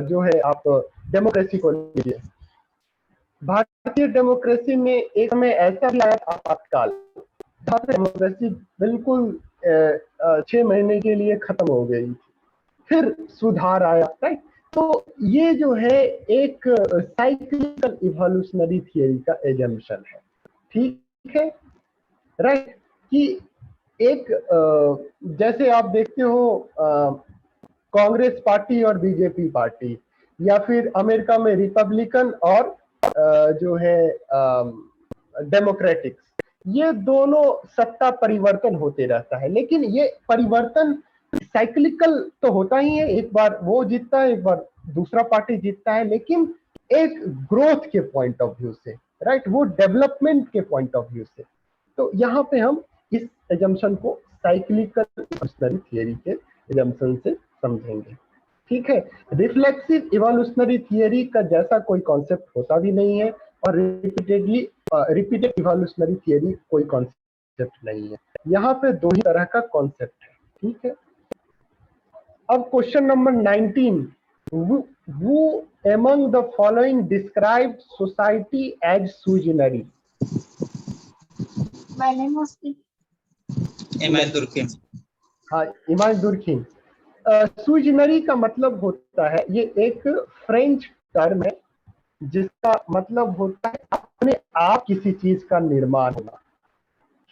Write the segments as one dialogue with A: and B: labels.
A: जो है आप डेमोक्रेसी को लीजिए। भारतीय डेमोक्रेसी में एक समय ऐसा भी आया आपातकाल जहाँ पे डेमोक्रेसी बिल्कुल 6 महीने के लिए खत्म हो गई, फिर सुधार आया, राइट। तो ये जो है एक साइक्लिकल इवोल्यूशनरी थियरी का एजम्पशन है, ठीक है, राइट। कि एक जैसे आप देखते हो कांग्रेस पार्टी और बीजेपी पार्टी, या फिर अमेरिका में रिपब्लिकन और जो है डेमोक्रेटिक्स, ये दोनों सत्ता परिवर्तन होते रहता है, लेकिन ये परिवर्तन साइक्लिकल तो होता ही है, एक बार वो जीतता है, एक बार दूसरा पार्टी जीतता है, लेकिन एक ग्रोथ के पॉइंट ऑफ व्यू से, राइट, वो डेवलपमेंट के पॉइंट ऑफ व्यू से। तो यहाँ पे हम इस एजम्पशन को साइक्लिकल इवोल्यूशनरी थियरी के एजम्पशन से समझेंगे, ठीक है। रिफ्लेक्सिव इवोल्यूशनरी थियरी का जैसा कोई कॉन्सेप्ट होता भी नहीं है, और रिपीटेड इवोल्यूशनरी थियरी कोई कॉन्सेप्ट नहीं है। यहाँ पे दो ही तरह का कॉन्सेप्ट है, ठीक है। अब question number 19, who among the following described society as sui generis?
B: My name was
C: इमाल दुर्खिम।
A: हाँ, इमाल दुर्खिम। sui generis का मतलब होता है, ये एक फ्रेंच टर्म है जिसका मतलब होता है अपने आप किसी चीज का निर्माण होना,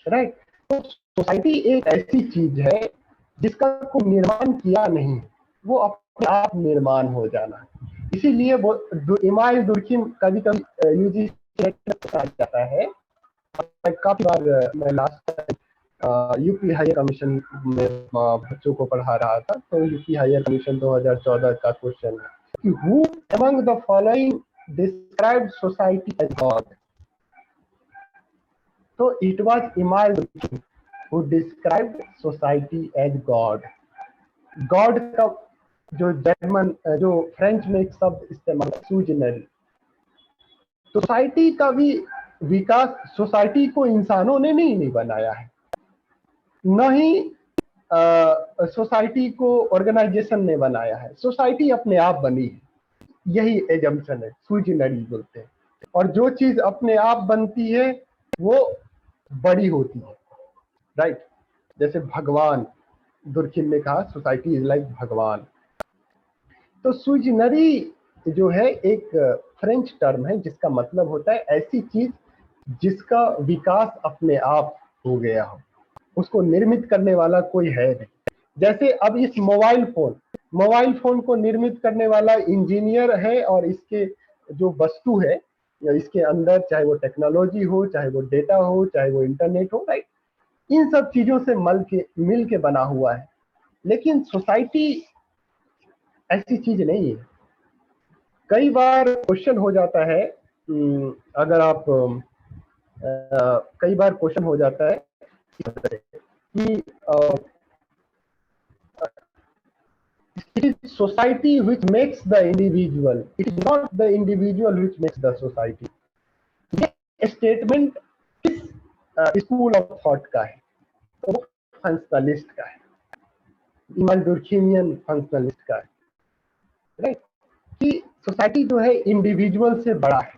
A: राइट। तो सोसाइटी एक ऐसी चीज है जिसका कोई निर्माण किया नहीं, वो अपने आप निर्माण हो जाना। इसीलिए वो इमाल दुर्खिम कभी कभी यूजीसी जाता है। काफी बार मैं लास्ट यूपी हायर कमीशन में बच्चों को पढ़ा रहा था, तो यूपी हायर कमीशन 2014 का क्वेश्चन है कि who among the following described society as God? So it was Imai who described society as God. God का जो जर्मन जो फ्रेंच में एक शब्द इस्तेमाल sui generis। सोसाइटी का भी विकास, सोसाइटी को इंसानों ने नहीं बनाया है, न ही सोसाइटी को ऑर्गेनाइजेशन ने बनाया है, सोसाइटी अपने आप बनी है। यही एजम्पशन है, sui generis बोलते हैं। और जो चीज अपने आप बनती है वो बड़ी होती है, राइट। जैसे भगवान, दुर्खिम ने कहा सोसाइटी इज लाइक भगवान। तो sui generis जो है एक फ्रेंच टर्म है जिसका मतलब होता है ऐसी चीज जिसका विकास अपने आप हो गया हो, उसको निर्मित करने वाला कोई है नहीं। जैसे अब इस मोबाइल फोन को निर्मित करने वाला इंजीनियर है, और इसके जो वस्तु है इसके अंदर, चाहे वो टेक्नोलॉजी हो, चाहे वो डेटा हो, चाहे वो इंटरनेट हो, राइट, इन सब चीजों से मिल के बना हुआ है। लेकिन सोसाइटी ऐसी चीज नहीं है। कई बार क्वेश्चन हो जाता है, अगर आप कई बार क्वेश्चन हो जाता है कि it is society which makes the individual, it is not the individual which makes the society। ये स्टेटमेंट किस स्कूल ऑफ थॉट का है? तो वो फंक्शनलिस्ट का है, इमाल दुर्खिमियन फंक्शनलिस्ट का है, राइट। कि सोसाइटी जो है इंडिविजुअल से बड़ा है।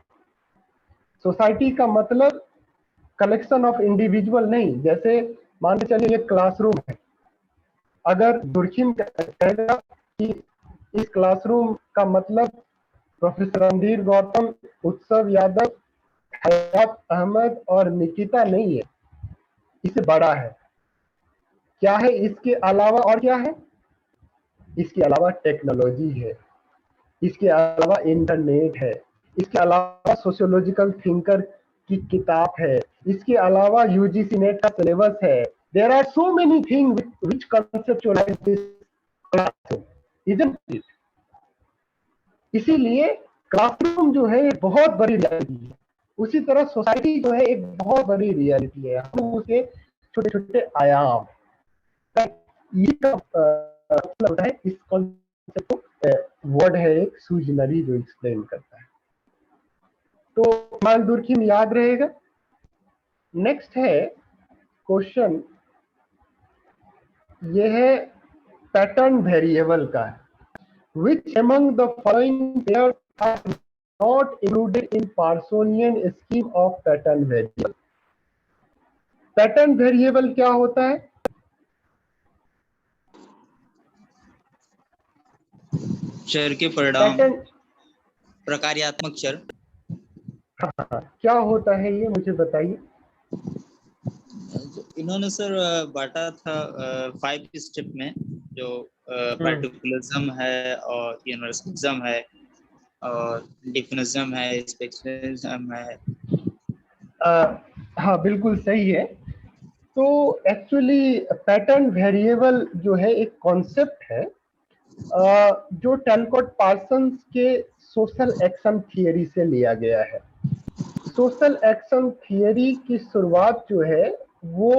A: सोसाइटी का मतलब कलेक्शन ऑफ इंडिविजुअल नहीं। जैसे मान के चलिए ये क्लासरूम है, अगर दुर्खिम कहेगा कि इस क्लासरूम का मतलब प्रोफेसर रणधीर गौतम, उत्सव यादव, हयात अहमद और निकिता नहीं है, इससे बड़ा है। क्या है इसके अलावा? और क्या है इसके अलावा? टेक्नोलॉजी है, इसके अलावा इंटरनेट है, इसके अलावा सोशियोलॉजिकल थिंकर की किताब है, इसके अलावा यूजीसी नेट का सिलेबस है। There are so many things which conceptualise this classroom, isn't it? इसीलिए क्लासरूम जो है बहुत बड़ी रियलिटी है। उसी तरह सोसाइटी जो है एक बहुत बड़ी रियलिटी है, हम उसके छोटे छोटे आयाम। ये मतलब है इस कॉन्सेप्ट को वर्ड है एक sui generis जो एक्सप्लेन करता है। तो इमाल दुर्खिम याद रहेगा। नेक्स्ट है क्वेश्चन, ये है पैटर्न वेरिएबल का है। which among the following pairs are not included in Parsonian scheme of pattern variable? Pattern variable क्या होता है?
C: चर के परिणाम,
A: पैटर्न
C: प्रकार्यात्मक चर।
A: क्या होता है ये मुझे बताइए।
C: इन्होंने सर बांटा था 5 स्टेप में, जो पार्टिकुलरिज्म है और यूनिवर्सलिज्म है और डिफिनिज्म है, स्पेशलिज्म है।
A: हाँ बिल्कुल सही है। तो एक्चुअली पैटर्न वेरिएबल जो है एक कॉन्सेप्ट है जो टैलकॉट पार्सन्स के सोशल एक्शन थियरी से लिया गया है। सोशल एक्शन थियरी की शुरुआत जो है वो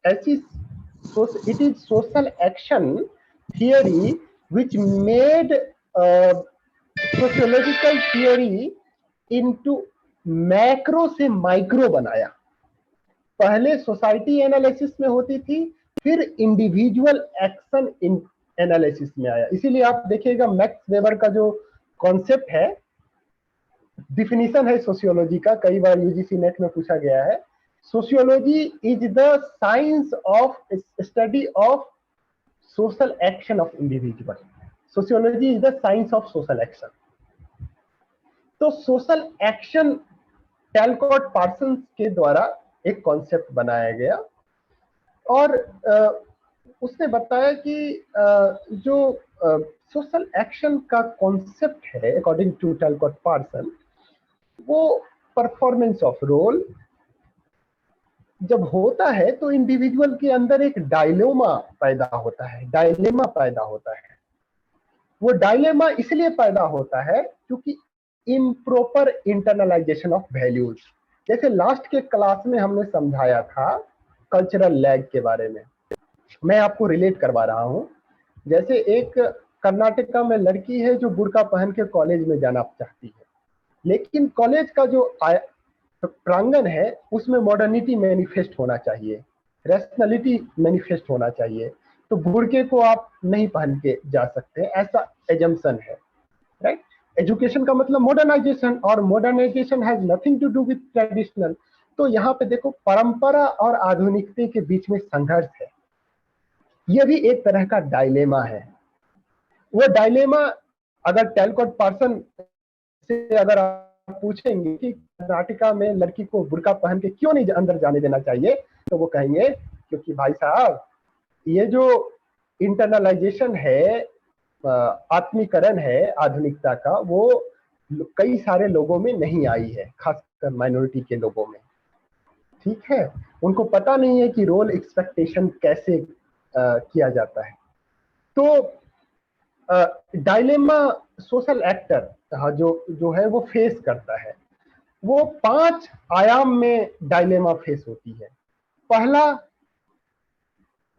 A: ऐसी, it is social action theory which made sociological theory into macro से माइक्रो बनाया। पहले सोसाइटी एनालिसिस में होती थी, फिर इंडिविजुअल एक्शन एनालिसिस में आया। इसीलिए आप देखिएगा मैक्स वेबर का जो कॉन्सेप्ट है, डिफिनीशन है सोशियोलॉजी का, कई बार यूजीसी नेट में पूछा गया है। Sociology is the science of study of social action of individual. Sociology is the science of social action. तो सोशल एक्शन टैलकॉट पार्सन्स के द्वारा एक कॉन्सेप्ट बनाया गया और उसने बताया कि जो सोशल एक्शन का कॉन्सेप्ट है अकॉर्डिंग टू टैलकॉट पार्सन, वो परफॉर्मेंस ऑफ रोल जब होता है तो इंडिविजुअल के अंदर एक डायलेमा पैदा होता है, डायलेमा पैदा होता है। वो डायलेमा इसलिए पैदा होता है क्योंकि इम्प्रॉपर इंटरनलाइजेशन ऑफ वैल्यूज। जैसे लास्ट के क्लास में हमने समझाया था कल्चरल लैग के बारे में, मैं आपको रिलेट करवा रहा हूं। जैसे एक कर्नाटका में लड़की है जो बुर्का पहन के कॉलेज में जाना चाहती है, लेकिन कॉलेज का जो प्रांगण है उसमें मॉडर्निटी मैनिफेस्ट होना चाहिए, रैशनैलिटी मैनिफेस्ट होना चाहिए, तो बुर्के को आप नहीं पहन के जा सकते, ऐसा एजम्पशन है, राइट। एजुकेशन का मतलब मॉडर्नाइजेशन, और modernisation has nothing to do with traditional. तो यहाँ पे देखो परंपरा और आधुनिकता के बीच में संघर्ष है, यह भी एक तरह का डायलेमा है। वो डायलेमा अगर टैलकॉट पार्सन से अगर आप पूछेंगे कि कर्नाटका में लड़की को बुर्का पहन के क्यों नहीं अंदर जाने देना चाहिए, तो वो कहेंगे क्योंकि भाई साहब ये जो इंटरनलाइजेशन है, आत्मीकरण है आधुनिकता का, वो कई सारे लोगों में नहीं आई है, खासकर माइनॉरिटी के लोगों में। ठीक है, उनको पता नहीं है कि रोल एक्सपेक्टेशन कैसे किया जाता है। तो डायलेमा सोशल एक्टर जो है वो फेस करता है, वो 5 आयाम में डायलेमा फेस होती है। पहला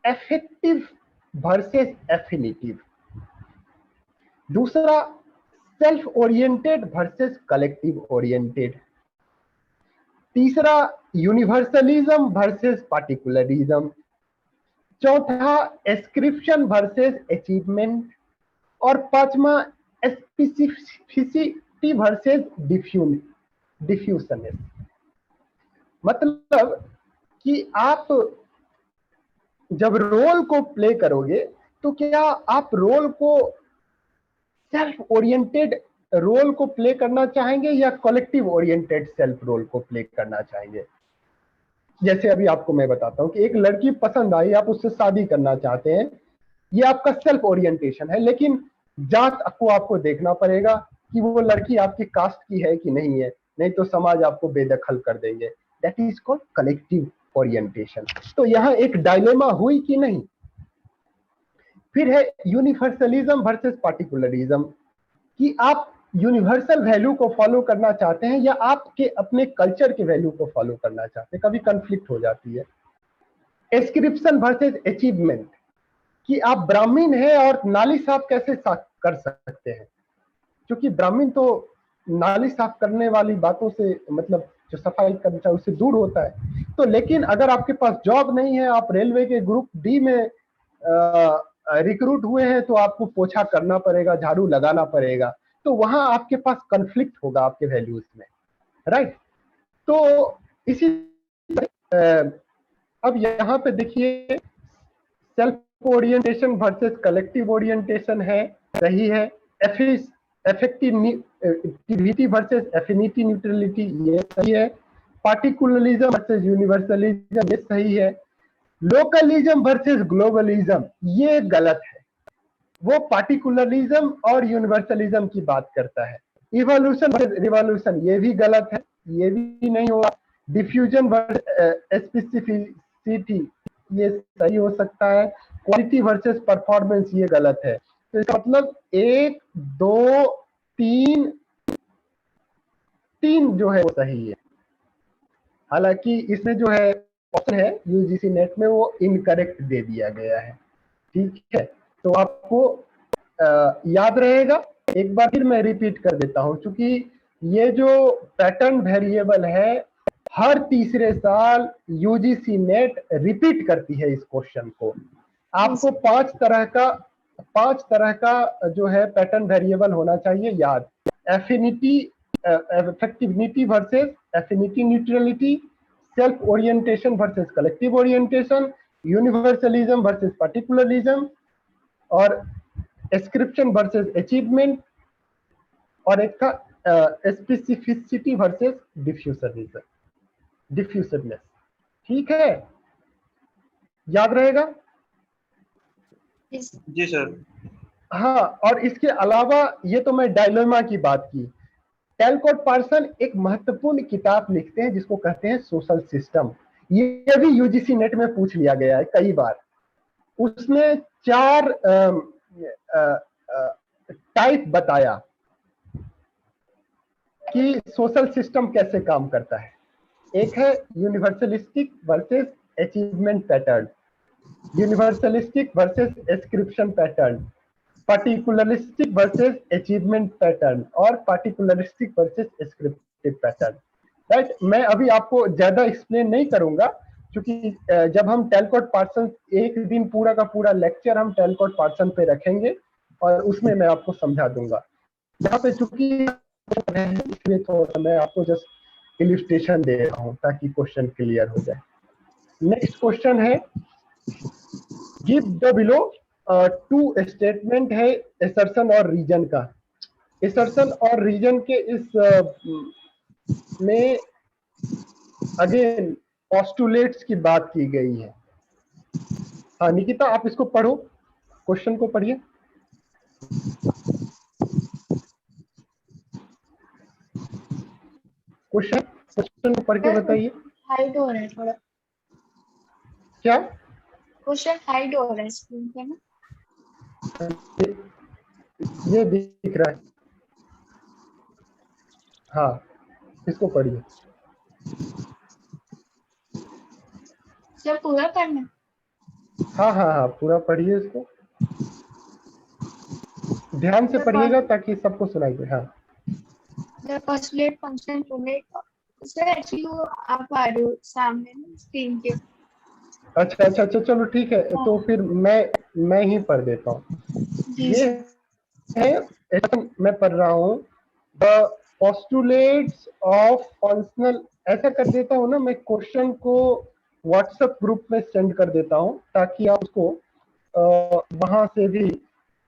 A: एफेक्टिव वर्सेस एफिनिटिव, दूसरा self oriented versus collective oriented, तीसरा यूनिवर्सलिज्म वर्सेस पार्टिकुलरिज्म, चौथा एस्क्रिप्शन वर्सेस अचीवमेंट, और पांचवा स्पेसिफिसिटी वर्सेस डिफ्यूजनेस। मतलब कि आप जब रोल को प्ले करोगे तो क्या आप रोल को सेल्फ ओरिएंटेड रोल को प्ले करना चाहेंगे या कलेक्टिव ओरिएंटेड सेल्फ रोल को प्ले करना चाहेंगे। जैसे अभी आपको मैं बताता हूं कि एक लड़की पसंद आई, आप उससे शादी करना चाहते हैं, ये आपका सेल्फ ओरिएंटेशन है, लेकिन जात को आपको देखना पड़ेगा कि वो लड़की आपकी कास्ट की है कि नहीं है, नहीं तो समाज आपको बेदखल कर देंगे। That is called collective orientation. तो यहाँ एक डायलेमा हुई कि नहीं। फिर है यूनिवर्सलिज्म वर्सेस पार्टिकुलरिज्म, कि आप यूनिवर्सल वैल्यू को फॉलो करना चाहते हैं या आपके अपने कल्चर के वैल्यू को फॉलो करना चाहते हैं, कभी कंफ्लिक्ट हो जाती है। एस्क्रिप्शन वर्सेस अचीवमेंट, कि आप ब्राह्मण हैं और नाली साफ कैसे कर सकते हैं, क्योंकि ब्राह्मण तो नाली साफ करने वाली बातों से, मतलब जो सफाई करना चाहिए उससे दूर होता है। तो लेकिन अगर आपके पास जॉब नहीं है, आप रेलवे के ग्रुप डी में रिक्रूट हुए हैं तो आपको पोछा करना पड़ेगा, झाड़ू लगाना पड़ेगा, तो वहां आपके पास कॉन्फ्लिक्ट होगा आपके वैल्यूज में, राइट। तो इसी अब यहाँ पे देखिए self orientation versus collective orientation है, सही है। इफेक्टिविटी वर्सेस एफिनिटी न्यूट्रलिटी, ये सही है। पार्टिकुलरिज्म वर्सेस यूनिवर्सलिज्म, ये सही है। लोकलिज्म वर्सेस ग्लोबलिज्म, ये गलत है। वो पार्टिकुलरिज्म और यूनिवर्सलिज्म की बात करता है। इवोल्यूशन वर्सेस रिवॉल्यूशन, ये भी गलत है, ये भी नहीं होगा। डिफ्यूजन वर्सेस स्पेसिफिसिटी, ये सही हो सकता है। क्वालिटी वर्सेस परफॉर्मेंस, ये गलत है। तो इसका मतलब 1 2 3 जो है वो सही है। हालांकि इसमें जो है ऑप्शन है यूजीसी नेट में वो इनकरेक्ट दे दिया गया है, ठीक है। तो आपको याद रहेगा, एक बार फिर मैं रिपीट कर देता हूं, क्योंकि ये जो पैटर्न वेरिएबल है हर तीसरे साल यूजीसी नेट रिपीट करती है इस क्वेश्चन को। आपको 5 तरह का जो है पैटर्न वेरिएबल होना चाहिए याद। Affinity, effectivity versus affinity neutrality, self orientation versus collective orientation, universalism versus particularism, और एस्क्रिप्शन वर्सेस अचीवमेंट, और एक था स्पेसिफिसिटी वर्सेस डिफ्यूसिवनेस। ठीक है, याद रहेगा।
C: जी सर।
A: हाँ, और इसके अलावा ये तो मैं डायलेमा की बात की। टैलकॉट पार्सन एक महत्वपूर्ण किताब लिखते हैं जिसको कहते हैं सोशल सिस्टम। ये भी यूजीसी नेट में पूछ लिया गया है कई बार। उसने 4 टाइप बताया कि सोशल सिस्टम कैसे काम करता है। एक है universalistic versus achievement pattern, universalistic versus ascription pattern, particularistic versus achievement pattern, और particularistic versus ascriptive pattern, right. मैं अभी आपको ज्यादा एक्सप्लेन नहीं करूंगा, क्योंकि जब हम टैलकॉट पार्सन, एक दिन पूरा का पूरा लेक्चर हम टैलकॉट पार्सन पे रखेंगे और उसमें मैं आपको समझा दूंगा। यहाँ पे चूंकि इसलिए थोड़ा मैं आपको जस्ट इलिस्ट्रेशन दे रहा हूँ ताकि क्वेश्चन क्लियर हो जाए। नेक्स्ट क्वेश्चन है, गिव द बिलो 2 स्टेटमेंट है एसर्शन और रीजन का। एसर्शन और रीजन के इस में अगेन पोस्टुलेट्स की बात की गई है। हाँ निकिता, आप इसको पढ़ो, क्वेश्चन को पढ़िए। क्वेश्चन को पढ़ के बताइए।
B: हाइड हो रहा है थोड़ा,
A: क्या
B: क्वेश्चन हाइड हो रहा है स्क्रीन पे ना।
A: ये दिख रहा है, हाँ इसको पढ़िए।
B: सर पूरा करना।
A: हाँ हाँ हाँ, पूरा पढ़िए इसको, ध्यान से पढ़िएगा ताकि सबको सुनाई दे। हाँ
B: The postulate function relate, sir actually वो आप आ रहे हो सामने ना स्क्रीन के।
A: अच्छा अच्छा अच्छा, चलो ठीक है, तो फिर मैं ही पढ़ देता हूँ। ये है, मैं पढ़ रहा हूँ, द पोस्टुलेट्स ऑफ फंक्शनल, ऐसा कर देता हूँ ना, मैं क्वेश्चन को व्हाट्सएप ग्रुप में सेंड कर देता हूँ ताकि आप उसको वहां से भी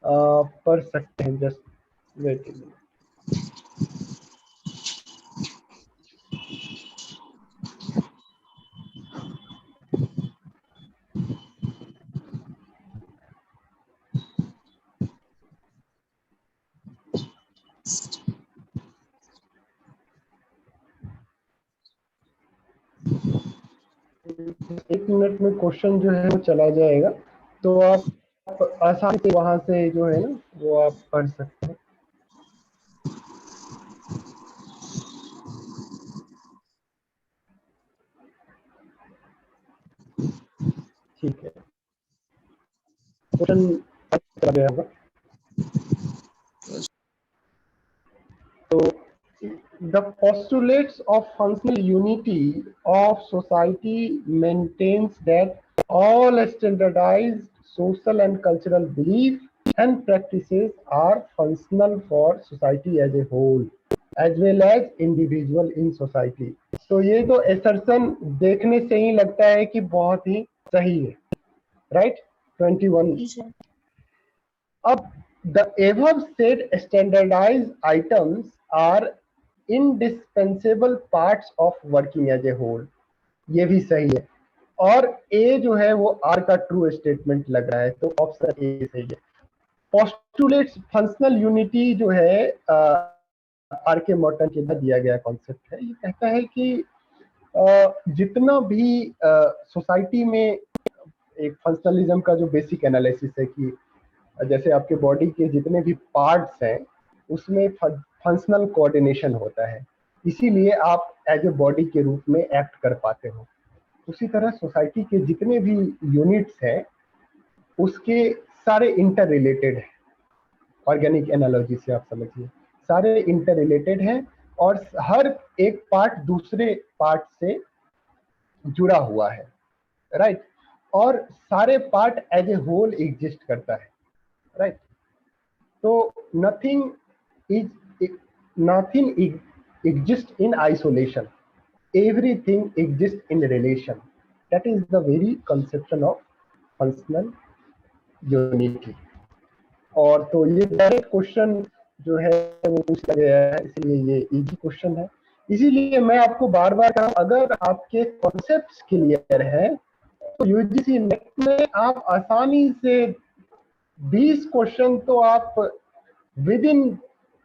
A: पढ़ सकते हैं। Just wait. एक मिनट में क्वेश्चन जो है वो चला जाएगा, तो आप आसानी से वहां से जो है ना वो आप पढ़ सकते हैं। ठीक है, क्वेश्चन चला गया होगा। तो the postulates of functional unity of society maintains that all standardized social and cultural belief and practices are functional for society as a whole as well as individual in society. तो ये तो assertion देखने से ही लगता है कि बहुत ही सही है, right? 21.
B: जी सर।
A: अब the above said standardized items are indispensable parts of working as a whole. ये भी सही है, और ए जो है वो आर का ट्रू स्टेटमेंट लग रहा है, तो ऑप्शन ए सही है। पोस्टुलेट्स फंक्शनल यूनिटी जो है आर के मॉर्टन के द्वारा दिया गया कॉन्सेप्ट है। ये कहता है कि जितना भी सोसाइटी में एक फंक्शनलिज्म का जो बेसिक एनालिसिस है कि जैसे आपके बॉडी के जितने भी पार्ट्स हैं उसमें फंक्शनल कोऑर्डिनेशन होता है, इसीलिए आप एज ए बॉडी के रूप में एक्ट कर पाते हो। उसी तरह सोसाइटी के जितने भी यूनिट्स हैं उसके सारे इंटर रिलेटेड हैं। ऑर्गेनिक एनालॉजी से आप समझिए, सारे इंटर रिलेटेड हैं और हर एक पार्ट दूसरे पार्ट से जुड़ा हुआ है, राइट? और सारे part as a whole exist करता है, राइट? तो nothing exist in isolation, everything exists in relation. That is the very conception of functional unity. और तो ये डायरेक्ट क्वेश्चन जो है वो पूछा गया है, इसलिए ये इजी क्वेश्चन है। इसीलिए मैं आपको बार बार कहा, अगर आपके कॉन्सेप्ट्स क्लियर है तो यूजीसी नेट में आप आसानी से 20 क्वेश्चन तो आप विद इन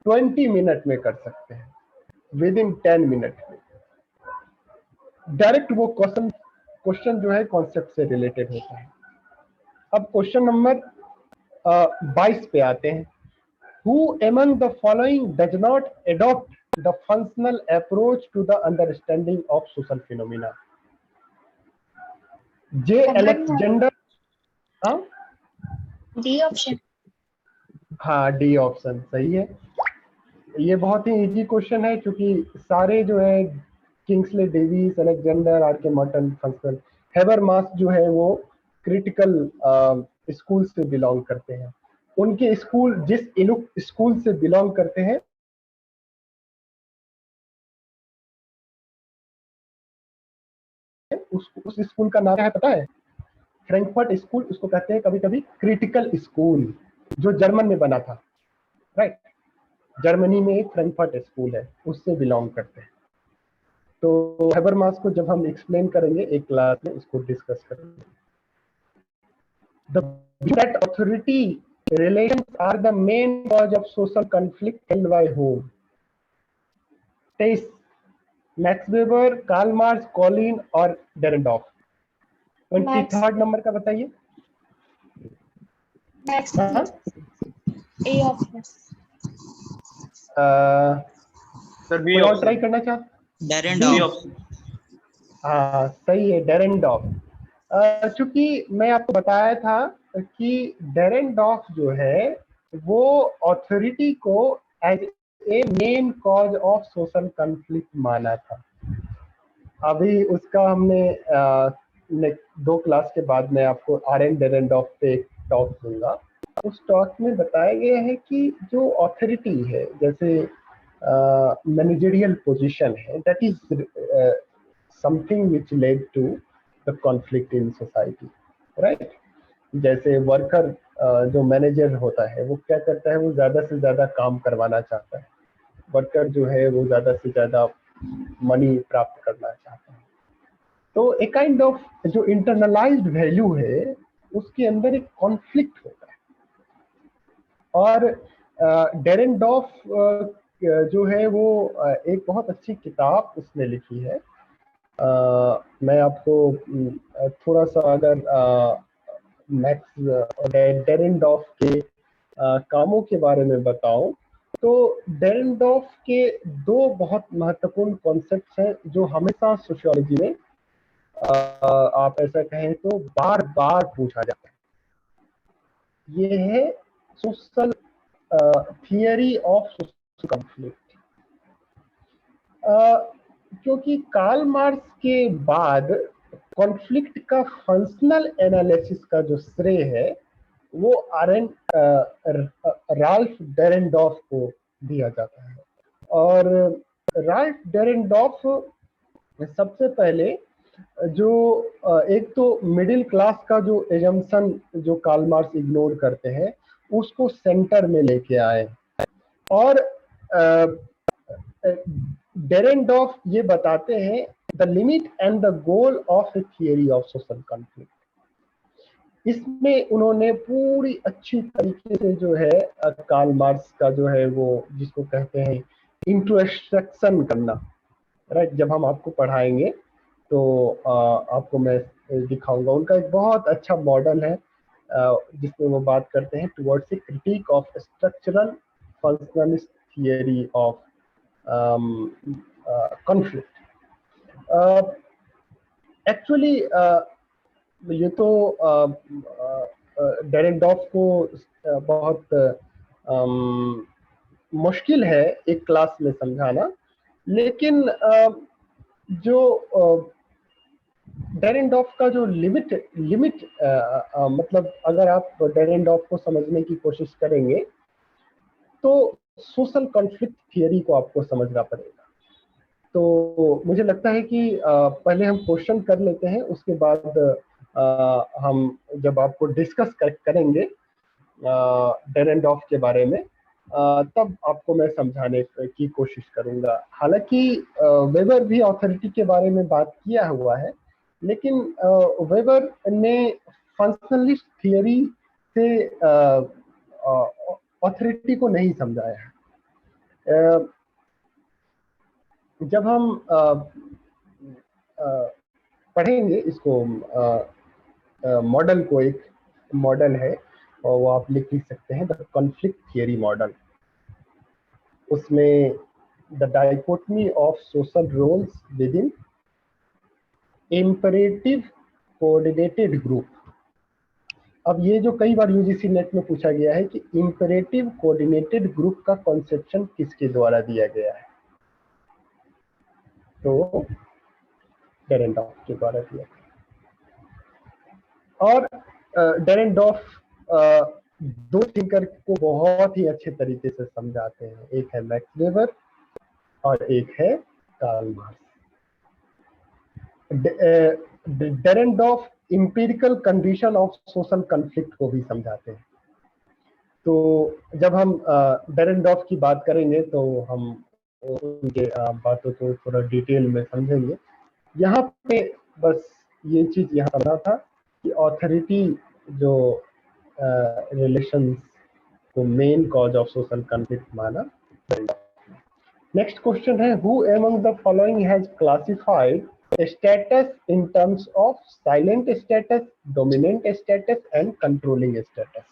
A: 20 मिनट में कर सकते हैं, विद इन 10 मिनट में। डायरेक्ट वो क्वेश्चन जो है कॉन्सेप्ट से रिलेटेड होता है। अब क्वेश्चन नंबर 22 पे आते हैं। Who among the following does not adopt the functional approach to the understanding of social phenomena? J. Alexander, हाँ
B: डी ऑप्शन।
A: हाँ, डी ऑप्शन सही है। ये बहुत ही इजी क्वेश्चन है क्योंकि सारे जो है Kingsley Davis, Alexander, are K Morton, functional, Habermas जो है वो क्रिटिकल स्कूल से बिलोंग करते हैं। उनके स्कूल जिस स्कूल से बिलोंग करते हैं उस स्कूल का नाम क्या है पता है? फ्रैंकफर्ट स्कूल उसको कहते हैं, कभी कभी क्रिटिकल स्कूल, जो जर्मन में बना था, राइट? जर्मनी में एक फ्रैंकफर्ट स्कूल है, उससे बिलोंग करते हैं। तो हेबरमास को जब हम एक्सप्लेन करेंगे एक क्लास में, इसको डिस्कस करेंगे। The that authority relations are the main cause of social conflict held by whom? 23 Max Weber, Karl Marx, Collin और डेरेंडॉफ। 23rd नंबर का बताइए। हाँ?
B: A option.
D: सर बी
A: कोई और
D: ऑप्शन।
A: ट्राई करना चाहते?
C: डेरेंडॉफ।
A: हाँ सही है, डेरेंडॉफ। चूंकि मैं आपको बताया था कि डेरेंडॉफ जो है वो अथॉरिटी को as a main cause of social conflict माना था। अभी उसका हमने 2 क्लास के बाद मैं आपको आर.एन. डेरेंडॉफ पे एक टॉक दूंगा। उस टॉक में बताया गया है कि जो अथॉरिटी है, जैसे मैनेजरियल पोजीशन है, that is something which led to the conflict in society, right? जैसे वर्कर जो मैनेजर होता है वो क्या करता है, वो ज्यादा से ज्यादा काम करवाना चाहता है। वर्कर जो है वो ज्यादा से ज्यादा मनी प्राप्त करना चाहता है। तो एक काइंड ऑफ जो इंटरनलाइज्ड वैल्यू है उसके अंदर एक कॉन्फ्लिक्ट होता है। और डेरेंडॉफ जो है वो एक बहुत अच्छी किताब उसने लिखी है। मैं आपको थोड़ा सा अगर मैक्स डेरेंडॉफ के कामों के बारे में बताऊं तो डेरेंडॉफ के 2 बहुत महत्वपूर्ण कॉन्सेप्ट्स हैं जो हमेशा सोशियोलॉजी में आप ऐसा कहें तो बार बार पूछा जाता है। ये है social theory of social conflict. क्योंकि कार्ल मार्क्स के बाद कॉन्फ्लिक्ट का फंक्शनल एनालिसिस का जो श्रेय है वो राल्फ डेरेनडॉर्फ को दिया जाता है। और राल्फ डेरेनडॉर्फ सबसे पहले जो एक तो मिडिल क्लास का जो एजम्पशन जो कार्ल मार्क्स इग्नोर करते हैं उसको सेंटर में लेके आए। और डेरेनडॉर्फ ये बताते हैं the limit and the goal of A theory of social conflict. इसमें उन्होंने पूरी अच्छी तरीके से जो है कार्ल मार्क्स का जो है वो जिसको कहते हैं इंट्रोस्पेक्शन करना, राइट। जब हम आपको पढ़ाएंगे तो आपको मैं दिखाऊंगा। उनका एक बहुत अच्छा मॉडल है जिसमें वो बात करते हैं towards a critic of structural functionalist theory of conflict. Actually ये तो डेरेनडॉर्फ को बहुत मुश्किल है एक क्लास में समझाना, लेकिन जो डेरेनडॉर्फ का जो लिमिट मतलब अगर आप डेरेनडॉर्फ को समझने की कोशिश करेंगे तो सोशल कॉन्फ्लिक्ट थियरी को आपको समझना पड़ेगा। तो मुझे लगता है कि पहले हम क्वेश्चन कर लेते हैं, उसके बाद हम जब आपको डिस्कस करेंगे डेरेनडॉर्फ के बारे में तब आपको मैं समझाने की कोशिश करूंगा। हालांकि वेबर भी ऑथोरिटी के बारे में बात किया हुआ है, लेकिन वेबर ने फंक्शनलिस्ट थियरी से ऑथोरिटी को नहीं समझाया है। जब हम पढ़ेंगे इसको मॉडल को, एक मॉडल है और वो आप लिख सकते हैं द कॉन्फ्लिक्ट थियरी मॉडल। उसमें the dichotomy of social roles within imperative coordinated group. अब ये जो कई बार यूजीसी नेट में पूछा गया है कि इम्परेटिव कोऑर्डिनेटेड ग्रुप का कॉन्सेप्शन किसके द्वारा दिया गया है, तो डेरेनडॉर्फ के द्वारा दिया गया। और डेरेनडॉर्फ दो थिंकर को बहुत ही अच्छे तरीके से समझाते हैं, एक है मैक्स वेबर और एक है Karl Marx. Dahrendorf empirical condition of social conflict को भी समझाते हैं। तो जब हम डेरेनडॉर्फ की बात करेंगे तो हम उनके बातों को थोड़ा डिटेल में समझेंगे। यहाँ पे बस ये चीज यहाँ समझा था कि ऑथोरिटी जो रिलेशंस को main cause of social conflict माना। नेक्स्ट क्वेश्चन है who among the following has classified status in terms of silent status, dominant status and controlling status.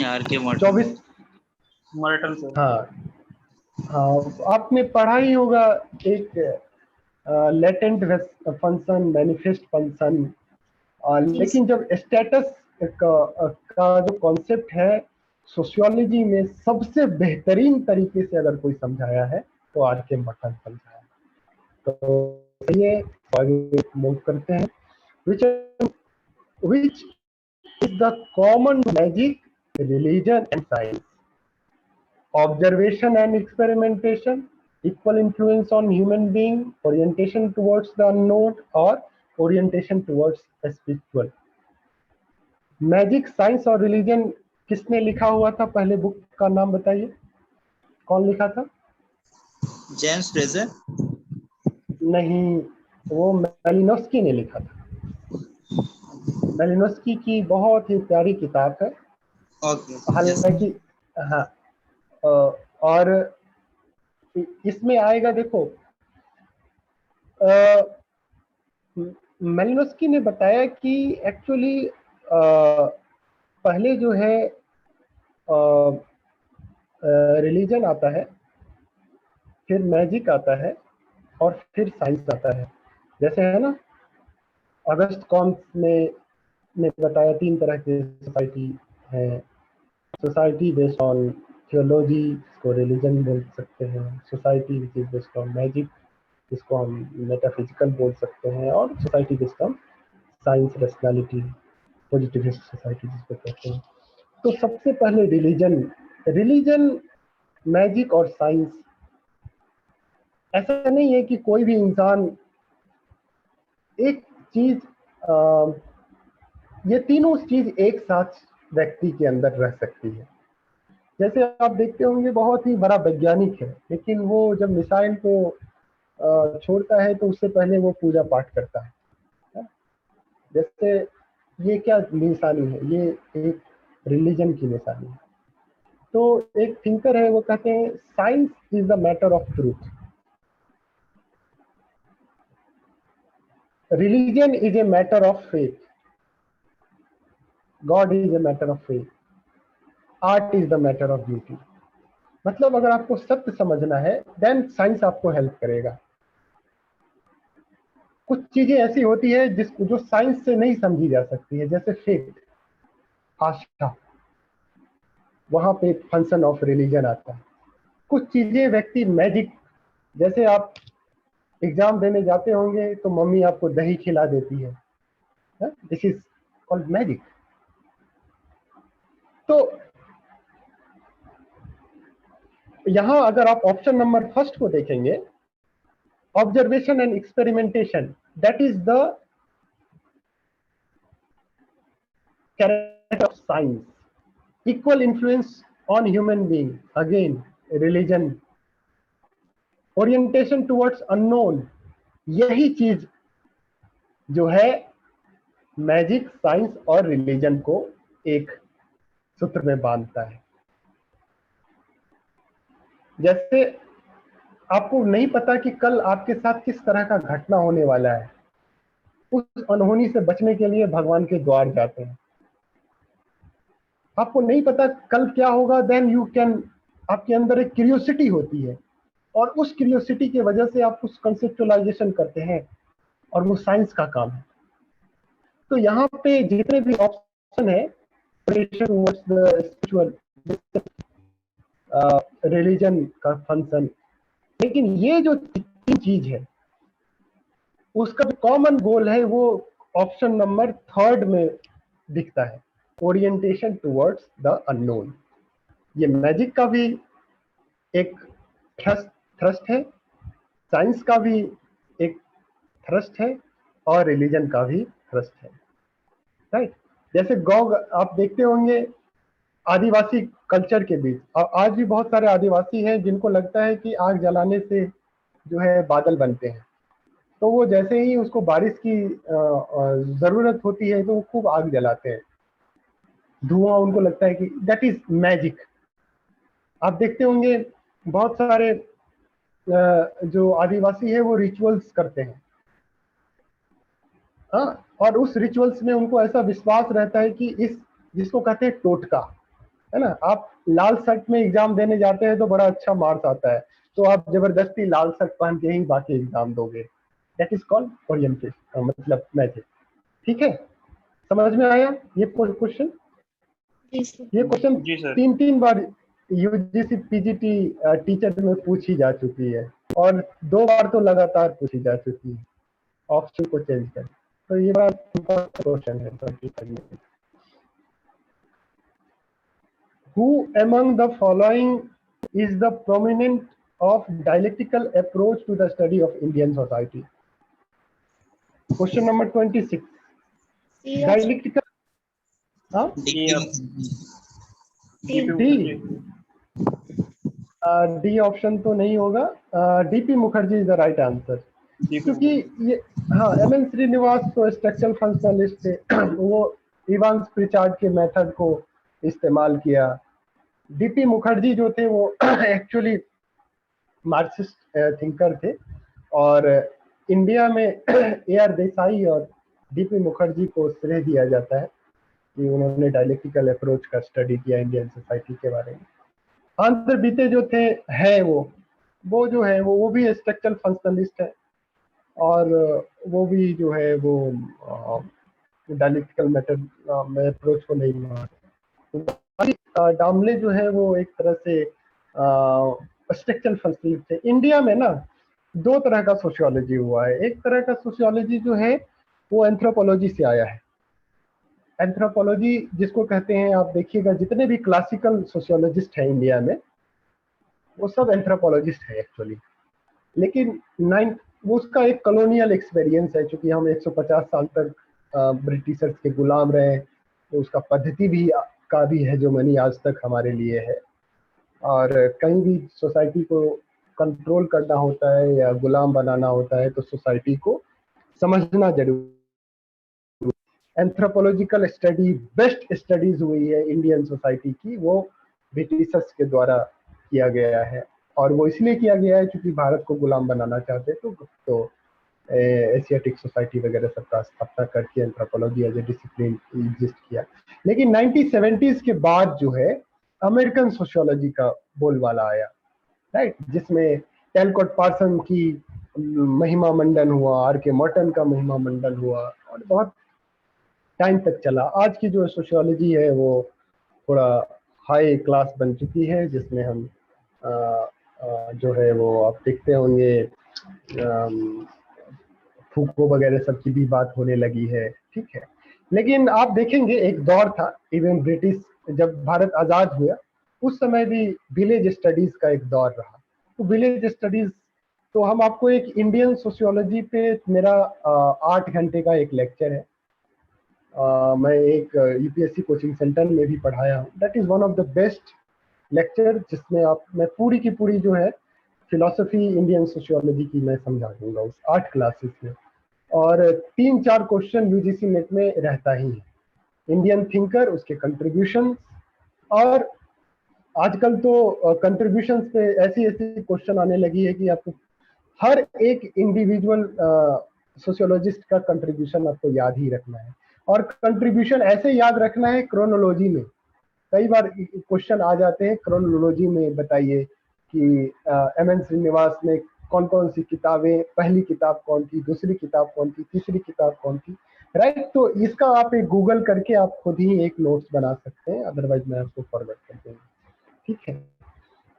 C: यार के
A: 24
C: मॉर्टल से।
A: हाँ आपने पढ़ा ही होगा एक लेटेंट फंक्शन, मैनिफेस्ट फंक्शन। लेकिन जब स्टेटस का जो कॉन्सेप्ट है सोशियोलॉजी में सबसे बेहतरीन तरीके से अगर कोई समझाया है तो आर के मटन समझाया। तो ये आगे मूव करते हैं। which is the common magic, religion and science, observation and experimentation, equal influence on human being, orientation towards the unknown और orientation towards spiritual। Magic, science और रिलीजन किसने लिखा हुआ था? पहले बुक का नाम बताइए, कौन लिखा था?
C: James Fraser?
A: नहीं, वो मेलिनोस्की ने लिखा था। मेलिनोस्की की बहुत ही प्यारी किताब है। हालांकि हाँ, और इसमें आएगा देखो, मेलिनोस्की ने बताया कि एक्चुअली पहले जो है रिलीजन आता है, फिर मैजिक आता है और फिर साइंस आता है। जैसे है ना, अगस्त कॉम्स ने बताया 3 तरह की सोसाइटी है। सोसाइटी बेस्ड ऑन थियोलॉजी को रिलीजन बोल सकते हैं, society which is based on magic जिसको हम मेटाफिजिकल बोल सकते हैं, और सोसाइटी जिसका हम साइंस, रैशनैलिटी, पॉजिटिविस्ट सोसाइटी जिसको कहते हैं। तो सबसे पहले रिलीजन, मैजिक और साइंस, ऐसा नहीं है कि कोई भी इंसान एक चीज, ये तीनों चीज एक साथ व्यक्ति के अंदर रह सकती है। जैसे आप देखते होंगे बहुत ही बड़ा वैज्ञानिक है, लेकिन वो जब मिसाइल को छोड़ता है तो उससे पहले वो पूजा पाठ करता है। जैसे ये क्या निशानी है, ये एक रिलीजन की निशानी है। तो एक थिंकर है, वो कहते हैं science is the matter of truth, religion is a matter of faith, God is a matter of faith, art is the matter of beauty. मतलब अगर आपको सत्य समझना है देन साइंस आपको हेल्प करेगा। कुछ चीजें ऐसी होती है जो साइंस से नहीं समझी जा सकती है, जैसे फेथ, आस्था, वहां पे एक फंक्शन ऑफ रिलीजन आता है। कुछ चीजें व्यक्ति, मैजिक, जैसे आप एग्जाम देने जाते होंगे तो मम्मी आपको दही खिला देती है, दिस इज कॉल्ड मैजिक। तो यहां अगर आप ऑप्शन नंबर फर्स्ट को देखेंगे, observation and experimentation, that is the character of science, equal influence on human being, again religion, orientation towards unknown, यही चीज जो है मैजिक, साइंस और रिलीजन को एक सूत्र में बांधता है। जैसे आपको नहीं पता कि कल आपके साथ किस तरह का घटना होने वाला है, उस अनहोनी से बचने के लिए भगवान के द्वार जाते हैं। आपको नहीं पता कल क्या होगा, देन यू कैन, आपके अंदर एक क्यूरियोसिटी होती है, और उस क्यूरियोसिटी की वजह से आप उस कंसेप्चुअलाइजेशन करते हैं, और वो साइंस का काम है। तो यहाँ पे जितने भी ऑप्शन है, रिलीजन का फंक्शन, लेकिन ये जो तीन चीज है उसका जो कॉमन गोल है वो ऑप्शन नंबर थर्ड में दिखता है, ओरिएंटेशन टुवर्ड्स द अननोन। ये मैजिक का भी एक थ्रस्ट है, साइंस का भी एक थ्रस्ट है, और रिलीजन का भी थ्रस्ट है, राइट। जैसे गौ, आप देखते होंगे आदिवासी कल्चर के बीच, और आज भी बहुत सारे आदिवासी हैं जिनको लगता है कि आग जलाने से जो है बादल बनते हैं, तो वो जैसे ही उसको बारिश की जरूरत होती है तो वो खूब आग जलाते हैं, धुआं उनको लगता है कि दैट इज मैजिक। आप देखते होंगे बहुत सारे जो आदिवासी है वो रिचुअल्स करते हैं, हाँ, और उस रिचुअल्स में उनको ऐसा विश्वास रहता है कि इस, जिसको कहते हैं टोटका, है ना, आप लाल शर्ट में एग्जाम देने जाते हैं तो बड़ा अच्छा मार्क्स आता है, तो आप जबरदस्ती लाल शर्ट पहन के ही बाकी एग्जाम दोगे, दैट इज कॉल्ड ओरिएंटेशन, मतलब मैजिक। ठीक है, समझ में आया ये क्वेश्चन? ये क्वेश्चन
C: जी सर।
A: 3 बार यूजीसी पीजीटी टीचर में पूछी जा चुकी है, और 2 बार तो लगातार पूछी जा चुकी है, ऑप्शन को चेंज कर। तो ये बड़ा क्वेश्चन है। Who among the following is the prominent of dialectical approach to the study of Indian society? Question number 26. Dialectical. Huh? D option तो नहीं होगा, DP Mukherjee is the right answer, क्योंकि ये, हाँ, एमएन श्रीनिवास तो स्ट्रक्चरल फंक्शनलिस्ट थे, वो इवांस प्रिचार्ड के मेथड को इस्तेमाल किया। डीपी मुखर्जी जो थे वो एक्चुअली मार्क्सिस्ट थिंकर थे, और इंडिया में AR देसाई और डीपी मुखर्जी को श्रेय दिया जाता है कि उन्होंने डायलेक्टिकल अप्रोच का स्टडी किया इंडियन सोसाइटी के बारे में। आंध्र बीते जो थे है वो जो है वो भी स्ट्रक्चरल फंक्शनलिस्ट है, और वो भी जो है वो डायलेक्टिकल मेथड में अप्रोच को नहीं मानते। डामले जो है वो एक तरह से स्ट्रक्चरल फंक्शनलिस्ट है। इंडिया में ना दो तरह का सोशियोलॉजी हुआ है। एक तरह का सोशियोलॉजी जो है वो एंथ्रोपोलॉजी से आया है। एंथ्रोपोलॉजी जिसको कहते हैं, आप देखिएगा जितने भी क्लासिकल सोशियोलॉजिस्ट हैं इंडिया में वो सब एंथ्रोपोलॉजिस्ट है एक्चुअली। लेकिन वो उसका एक कॉलोनियल एक्सपीरियंस है, क्योंकि हम 150 साल तक ब्रिटिशर्स के गुलाम रहे, तो उसका पद्धति भी का भी हेजेमनी आज तक हमारे लिए है। और कहीं भी सोसाइटी को कंट्रोल करना होता है या गुलाम बनाना होता है तो सोसाइटी को समझना जरूरी। एंथ्रोपोलॉजिकल स्टडी, बेस्ट स्टडीज हुई है इंडियन सोसाइटी की, वो ब्रिटिशर्स के द्वारा किया गया है। और वो इसलिए किया गया है क्योंकि भारत को गुलाम बनाना चाहते तो एशियाटिक सोसाइटी वगैरह सबका स्थापना करके anthropology as a discipline exist किया। लेकिन 1970s के बाद जो है अमेरिकन सोशियोलॉजी का बोलबाला आया, राइट, जिसमें टेलकोट पार्सन की महिमा मंडन हुआ, आर के मॉर्टन का महिमा मंडन हुआ और बहुत टाइम तक चला। आज की जो सोशियोलॉजी है वो थोड़ा हाई क्लास बन चुकी है, जिसमें हम जो है वो आप देखते होंगे फूको वगैरह सब की भी बात होने लगी है, ठीक है। लेकिन आप देखेंगे एक दौर था, इवन ब्रिटिश जब भारत आज़ाद हुआ उस समय भी विलेज स्टडीज का एक दौर रहा। तो विलेज स्टडीज, तो हम आपको एक इंडियन सोशियोलॉजी पे मेरा 8 घंटे का एक लेक्चर है। मैं एक यूपीएससी कोचिंग सेंटर में भी पढ़ाया हूँ। That is one of the best lecture, जिसमें मैं पूरी की पूरी जो है फिलॉसफी इंडियन सोशियोलॉजी की मैं समझा दूंगा उस 8 क्लासेस में। और 3-4 क्वेश्चन यूजीसी नेट में रहता ही है, इंडियन थिंकर, उसके कंट्रीब्यूशन, और आजकल तो कंट्रीब्यूशंस पे ऐसी ऐसी क्वेश्चन आने लगी है कि आपको हर एक इंडिविजुअल सोशियोलॉजिस्ट का कंट्रीब्यूशन आपको याद ही रखना है। और कंट्रीब्यूशन ऐसे याद रखना है क्रोनोलॉजी में। कई बार क्वेश्चन आ जाते हैं क्रोनोलॉजी में, बताइए कि एम.एन. श्रीनिवास ने कौन कौन सी किताबें, पहली किताब कौन थी, दूसरी किताब कौन थी, तीसरी किताब कौन थी, राइट। तो इसका आप एक गूगल करके आप खुद ही एक नोट्स बना सकते हैं, अदरवाइज मैं आपको फॉरवर्ड कर दूंगा, ठीक है।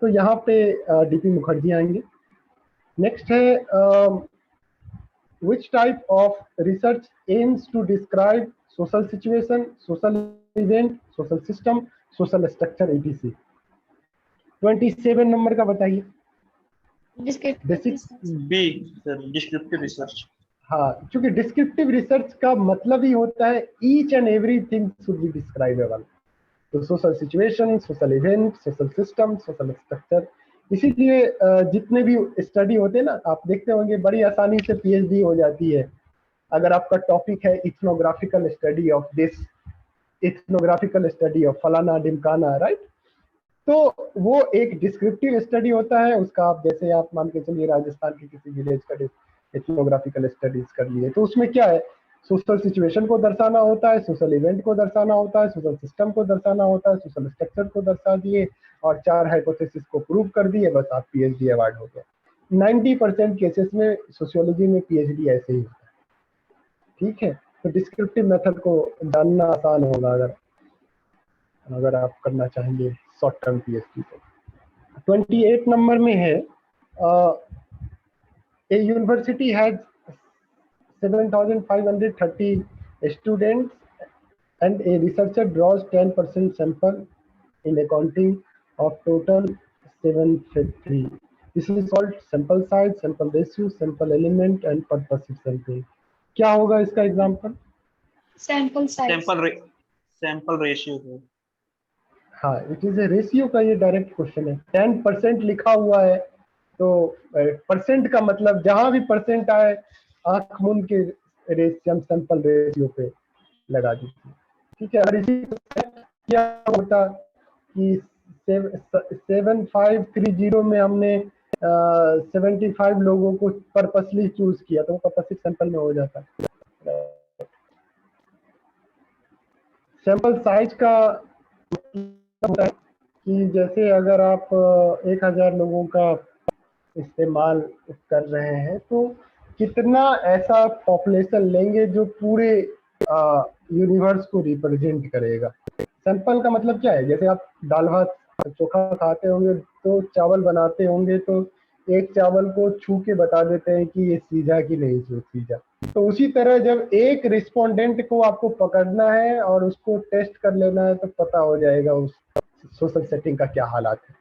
A: तो यहाँ पे डीपी मुखर्जी आएंगे। नेक्स्ट है which type of research aims to describe social situation, social event, social system, social structure etc. 27 number का बताइए। Basic
D: B sir, descriptive research.
A: हाँ, क्योंकि डिस्क्रिप्टिव रिसर्च का मतलब ही होता है each and everything should be describable. तो social situation, social event, social system, social structure, इसीलिए जितने भी स्टडी होते हैं ना, आप देखते होंगे बड़ी आसानी से पीएचडी हो जाती है। अगर आपका टॉपिक है ethnographical study of this, ethnographical study of फलाना ढिमकाना, राइट, तो वो एक डिस्क्रिप्टिव स्टडी होता है उसका। आप जैसे आप मान के चलिए राजस्थान के किसी विलेज का इथनोग्राफिकल स्टडीज कर लिए, तो उसमें क्या है, सोशल सिचुएशन को दर्शाना होता है, सोशल इवेंट को दर्शाना होता है, सोशल सिस्टम को दर्शाना होता है, सोशल स्ट्रक्चर को दर्शा दिए और 4 हाइपोथेसिस को प्रूव कर दिए, बस आप पीएचडी अवार्ड हो गया। 90% केसेस में सोशियोलॉजी में पीएचडी ऐसे ही होता है, ठीक है। तो डिस्क्रिप्टिव मेथड को जानना आसान होगा अगर आप करना चाहेंगे शॉर्ट टर्म पीएचडी को। 28 नंबर में है ए university has 7,530 students and a researcher draws 10% sample in accounting of total 753. This is called sample size, sample ratio, sample element and purposive sampling. क्या होगा इसका example?
B: Sample size,
D: sample ratio है।
A: हाँ, it is A ratio का ये direct question है। 10% लिखा हुआ है, तो परसेंट का मतलब जहां भी परसेंट आए आंख मूंद के सैंपल रेशियो पे लगा दीजिए, ठीक है। और इसी क्या होता कि 7530 में हमने 75 लोगों को पर्पसली चूज किया, तो वो पर्पसिव सैंपल में हो जाता है। सैंपल साइज का होता है कि जैसे अगर आप 1000 लोगों का इस्तेमाल कर रहे हैं तो कितना ऐसा पॉपुलेशन लेंगे जो पूरे यूनिवर्स को रिप्रेजेंट करेगा। सैंपल का मतलब क्या है, जैसे आप दाल भात चोखा खाते होंगे तो चावल बनाते होंगे तो एक चावल को छू के बता देते हैं कि ये सीधा कि नहीं सीधा। तो उसी तरह जब एक रिस्पोंडेंट को आपको पकड़ना है और उसको टेस्ट कर लेना है तो पता हो जाएगा उस सोशल सेटिंग का क्या हालात है,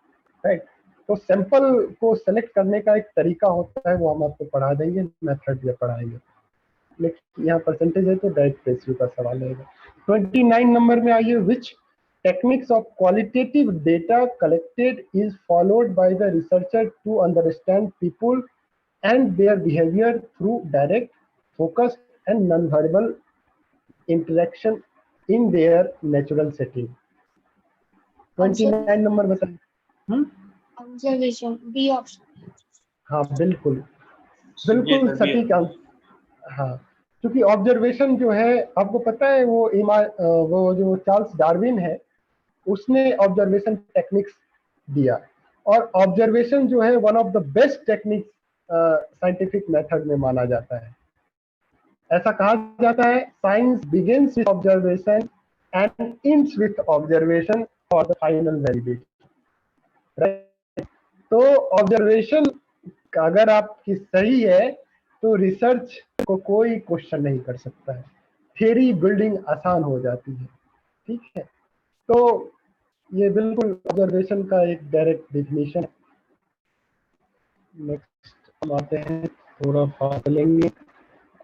A: राइट। तो सैंपल को सेलेक्ट करने का एक तरीका होता है, वो हम आपको पढ़ा देंगे, मेथड में पढ़ाएंगे। लेकिन यहाँ परसेंटेज है तो डायरेक्ट रेशियो का सवाल है। 29 नंबर में आइए, विच techniques of qualitative data collected is followed by the researcher to understand people and their behavior through direct, focused and non-verbal interaction in their natural setting। 29 number बताइए।
B: Observation, B option.
A: हाँ बिल्कुल
D: ये
A: बिल्कुल
D: sir
A: सटीक answer. हाँ, क्योंकि observation जो है आपको पता है वो जो चार्ल्स डार्विन है उसने ऑब्जर्वेशन टेक्निक्स दिया, और ऑब्जर्वेशन जो है one of the best techniques scientific method में माना जाता है। ऐसा कहा जाता है, science begins with observation and ends with observation for the final validation. तो ऑब्जर्वेशन अगर आपकी सही है तो रिसर्च को कोई क्वेश्चन नहीं कर सकता है, थ्योरी बिल्डिंग आसान हो जाती है, ठीक है। तो ये बिल्कुल ऑब्जर्वेशन का एक डायरेक्ट डेफिनेशन है। नेक्स्ट हम आते हैं, थोड़ा फास्ट लेंगे।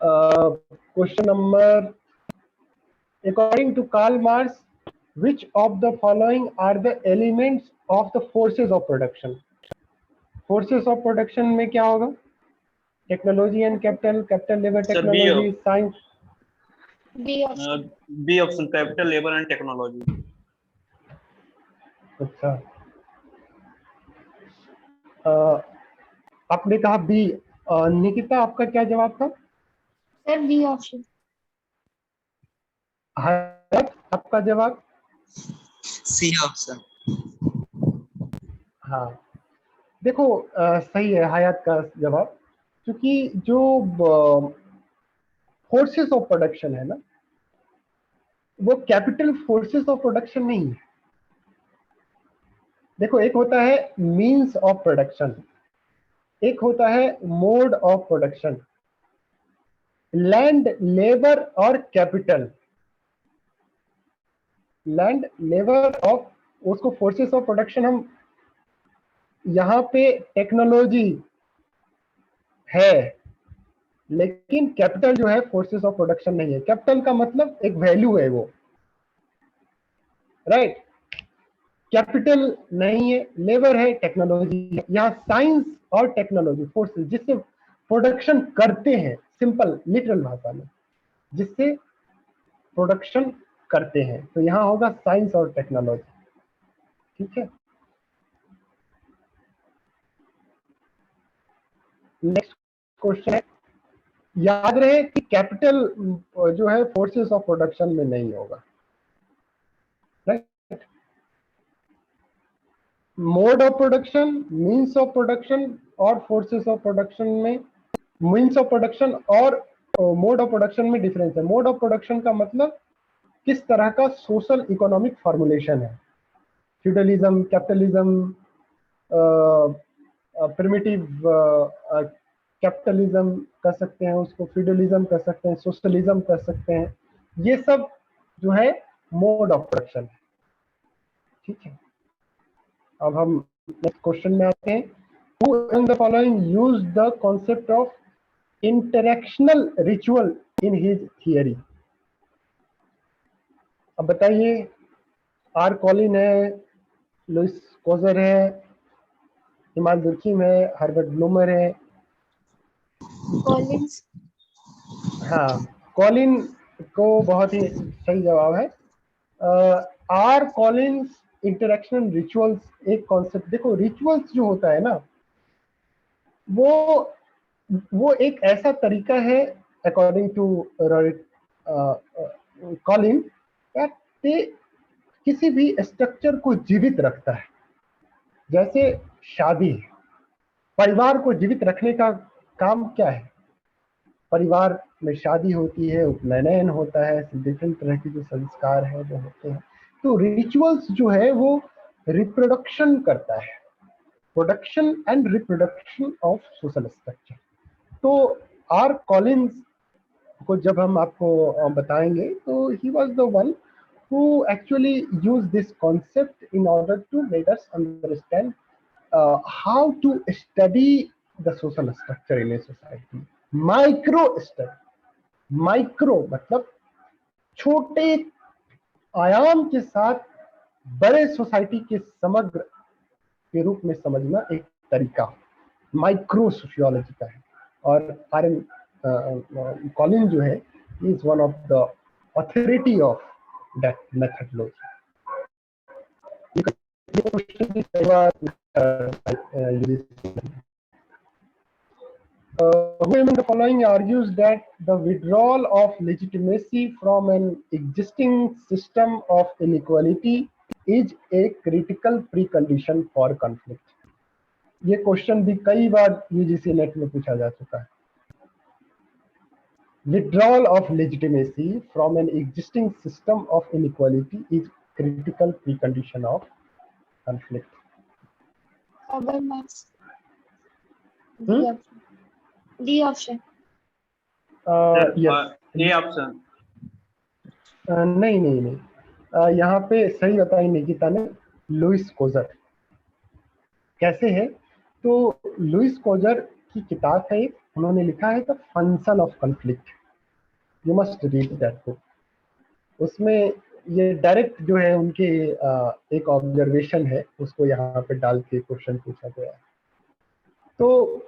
A: Question number, according to Karl Marx which of the following are the elements of the forces of production. Forces of production में क्या होगा? Technology and capital, capital labour technology, science.
B: B option.
D: B option, capital labour and technology.
A: अच्छा, आपने कहा B. Nikita आपका क्या जवाब था?
B: Sir B option.
A: हयात आपका जवाब?
C: C option.
A: हाँ देखो, सही है हयात का जवाब, क्योंकि जो फोर्सेस ऑफ प्रोडक्शन है ना, वो कैपिटल फोर्सेस ऑफ प्रोडक्शन नहीं है। देखो, एक होता है मींस ऑफ प्रोडक्शन, एक होता है mode of production. Land, labour और कैपिटल, लैंड, लेबर ऑफ, उसको फोर्सेस ऑफ प्रोडक्शन हम यहाँ पे टेक्नोलॉजी है, लेकिन कैपिटल जो है फोर्सेस ऑफ प्रोडक्शन नहीं है। कैपिटल का मतलब एक वैल्यू है वो, राइट। कैपिटल नहीं है, लेबर है, टेक्नोलॉजी है। यहाँ साइंस और टेक्नोलॉजी, फोर्सेस जिससे प्रोडक्शन करते हैं, सिंपल लिटरल भाषा में जिससे प्रोडक्शन करते हैं, तो यहाँ होगा साइंस और टेक्नोलॉजी, ठीक है। नेक्स्ट क्वेश्चन है, याद रहे कि कैपिटल जो है फोर्सेस ऑफ प्रोडक्शन में नहीं होगा, right. Mode of production, means of production और फोर्सेस ऑफ प्रोडक्शन में, मींस ऑफ प्रोडक्शन और मोड ऑफ प्रोडक्शन में डिफरेंस है। मोड ऑफ प्रोडक्शन का मतलब किस तरह का सोशल इकोनॉमिक फॉर्मुलेशन है, फ्यूडलिज्म, कैपिटलिज्म, प्रिमिटिव कैपिटलिज्म कह सकते हैं उसको, फ्यूडलिज्म कह सकते हैं, सोशलिज्म कह सकते हैं, ये सब जो है मोड ऑफ प्रोडक्शन है, ठीक है। अब हम नेक्स्ट क्वेश्चन में आते हैं, who in the following use the concept of interactional ritual in his theory. अब बताइए, आर कॉलिन है, लुइस कोजर है, इमाल दुर्खिम है, हर्बर्ट ब्लूमर है।
B: कॉलिंस।
A: हाँ, कॉलिन को बहुत ही सही जवाब है। आर कॉलिन्स इंटरैक्शनल रिचुअल्स एक कॉन्सेप्ट, देखो रिचुअल्स जो होता है ना, वो एक ऐसा तरीका है अकॉर्डिंग टू कॉलिन, किसी भी स्ट्रक्चर को जीवित रखता है। जैसे शादी, परिवार को जीवित रखने का काम क्या है? परिवार में शादी होती है, उपनयन होता है, डिफरेंट तरह के जो संस्कार है वो होते हैं। तो रिचुअल्स जो है वो रिप्रोडक्शन करता है, production and reproduction of social structure. तो आर कॉलिंस को जब हम आपको बताएंगे तो he was the one who actually used this concept in order to make us understand how to study the social structure in a society. Micro study, micro मतलब छोटे आयाम के साथ बड़े सोसाइटी के समग्र के रूप में समझना एक तरीका माइक्रो सोशियोलॉजी का है। और आर.एन. कॉलिन जो है is one of the authority of that methodology. Who in the following argues that the withdrawal of legitimacy from an existing system of inequality is a critical precondition for conflict? ये question भी कई बार UGC net में पूछा जा चुका है। Withdrawal of legitimacy from an existing system of inequality is critical precondition of conflict.
B: D option.
A: Yes.
D: A option.
A: नहीं यहाँ पे सही बताई निकिता ने, लुइस कोजर। कैसे है तो लुइस कोजर की किताब है, उन्होंने लिखा है the function of conflict, you must read that book. उसमें ये डायरेक्ट जो है उनके एक ऑब्जर्वेशन है, उसको यहाँ पे डाल के क्वेश्चन पूछा गया है। तो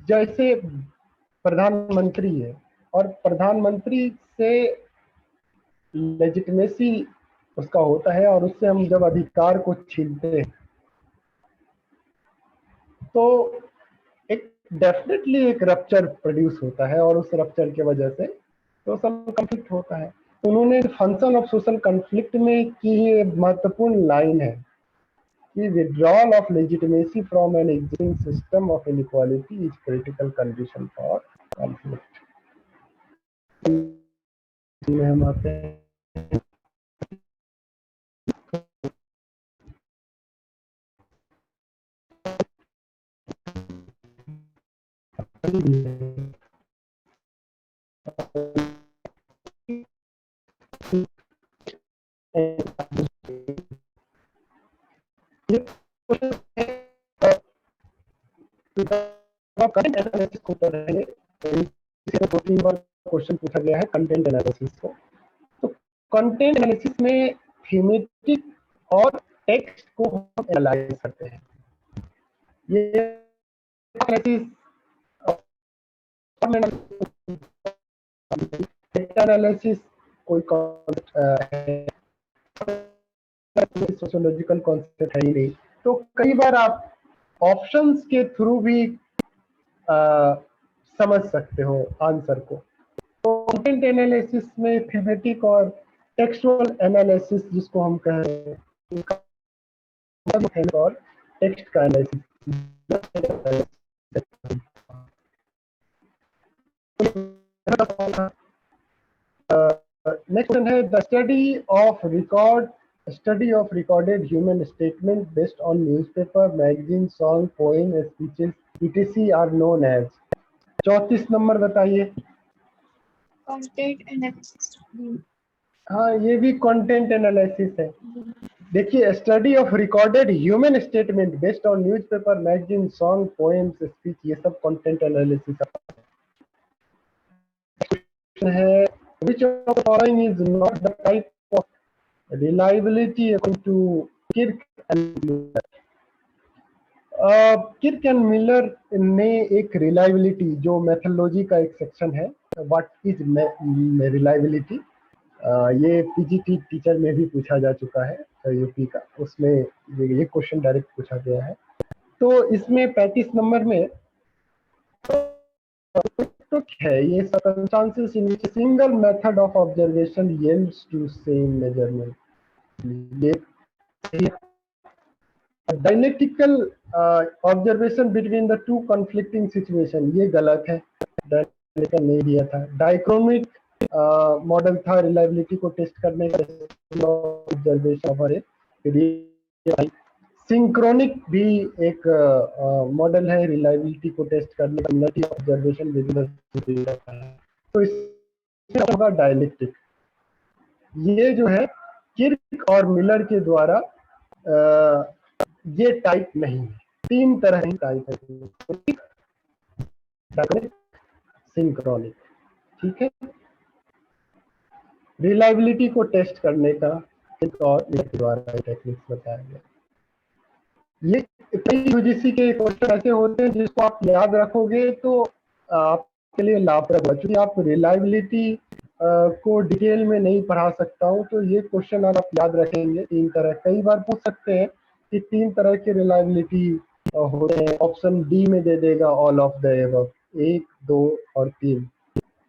A: जैसे प्रधानमंत्री है और प्रधानमंत्री से लेजिटिमेसी उसका होता है और उससे हम जब अधिकार को छीनते हैं तो एक डेफिनेटली एक रप्चर प्रोड्यूस होता है और उस रप्चर की वजह से सोशल कॉन्फ्लिक्ट होता है। तो उन्होंने फंक्शन ऑफ सोशल कॉन्फ्लिक्ट में की ये महत्वपूर्ण लाइन है कि withdrawal of legitimacy from an existing system of inequality is critical condition for conflict. में हम आते हैं कंटेंट एनालिसिस को पढ़ेंगे। क्वेश्चन पूछा गया है कंटेंट एनालिसिस को। तो कंटेंट एनालिसिस में थीमेटिक और टेक्स्ट को हम एनालाइज करते हैं। ये एनालिसिस कोई सोशियोलॉजिकल कॉन्सेप्ट है ही नहीं, तो कई बार आप ऑप्शंस के थ्रू भी समझ सकते हो आंसर को। तो कंटेंट एनालिसिस में थीमेटिक और टेक्सुअल एनालिसिस जिसको हम कह रहे हैं और टेक्स्ट का एनालिसिस। नेक्स्ट है the study of recorded human statement based on newspaper, magazine, song, poem, speeches, etc. are known as। 34 number बताइए।
B: Content analysis.
A: हाँ, ये भी कंटेंट एनालिसिस है। देखिए, study of recorded human statement based on newspaper, magazine, song, poems, speech, ये सब content analysis है। Which of the following is not the type of reliability according to Kirk and Miller? Kirk and Miller ने एक reliability जो methodology का एक section है, what is reliability, ये पीजीटी टीचर में भी पूछा जा चुका है यूपी का, उसमें ये क्वेश्चन डायरेक्ट पूछा गया है। तो इसमें 35 नंबर में तो है ये circumstances in which a single method of observation yields to same measurement। ये dialectical observation between the two conflicting situation, ये गलत है, dialectical नहीं दिया था। डायक्रोमिक मॉडल था रिलायबिलिटी को टेस्ट करने का, ऑब्जर्वेशन सिंक्रोनिक भी एक मॉडल है रिलायबिलिटी को टेस्ट करने का, मिलर की ऑब्जर्वेशन विद द, तो इसमें होगा डायलेक्ट्रिक। ये जो है किर्क और मिलर के द्वारा ये टाइप नहीं है, तीन तरह की टाइप है, डायलेक्ट्रिक, सिंक्रोनिक, ठीक है। रिलायबिलिटी को टेस्ट करने का किर्क और मिलर के द्वारा टेक्निक्स बताया गया। ये कई यूजीसी के क्वेश्चन ऐसे होते हैं जिसको आप याद रखोगे तो आपके लिए लाभप्रद है। क्योंकि आप रिलायबिलिटी को डिटेल में नहीं पढ़ा सकता हूँ, तो ये क्वेश्चन आप याद रखेंगे। तीन तरह, कई बार पूछ सकते हैं कि तीन तरह के रिलायबिलिटी होते हैं, ऑप्शन डी में दे देगा ऑल ऑफ द एबव, 1, 2 और 3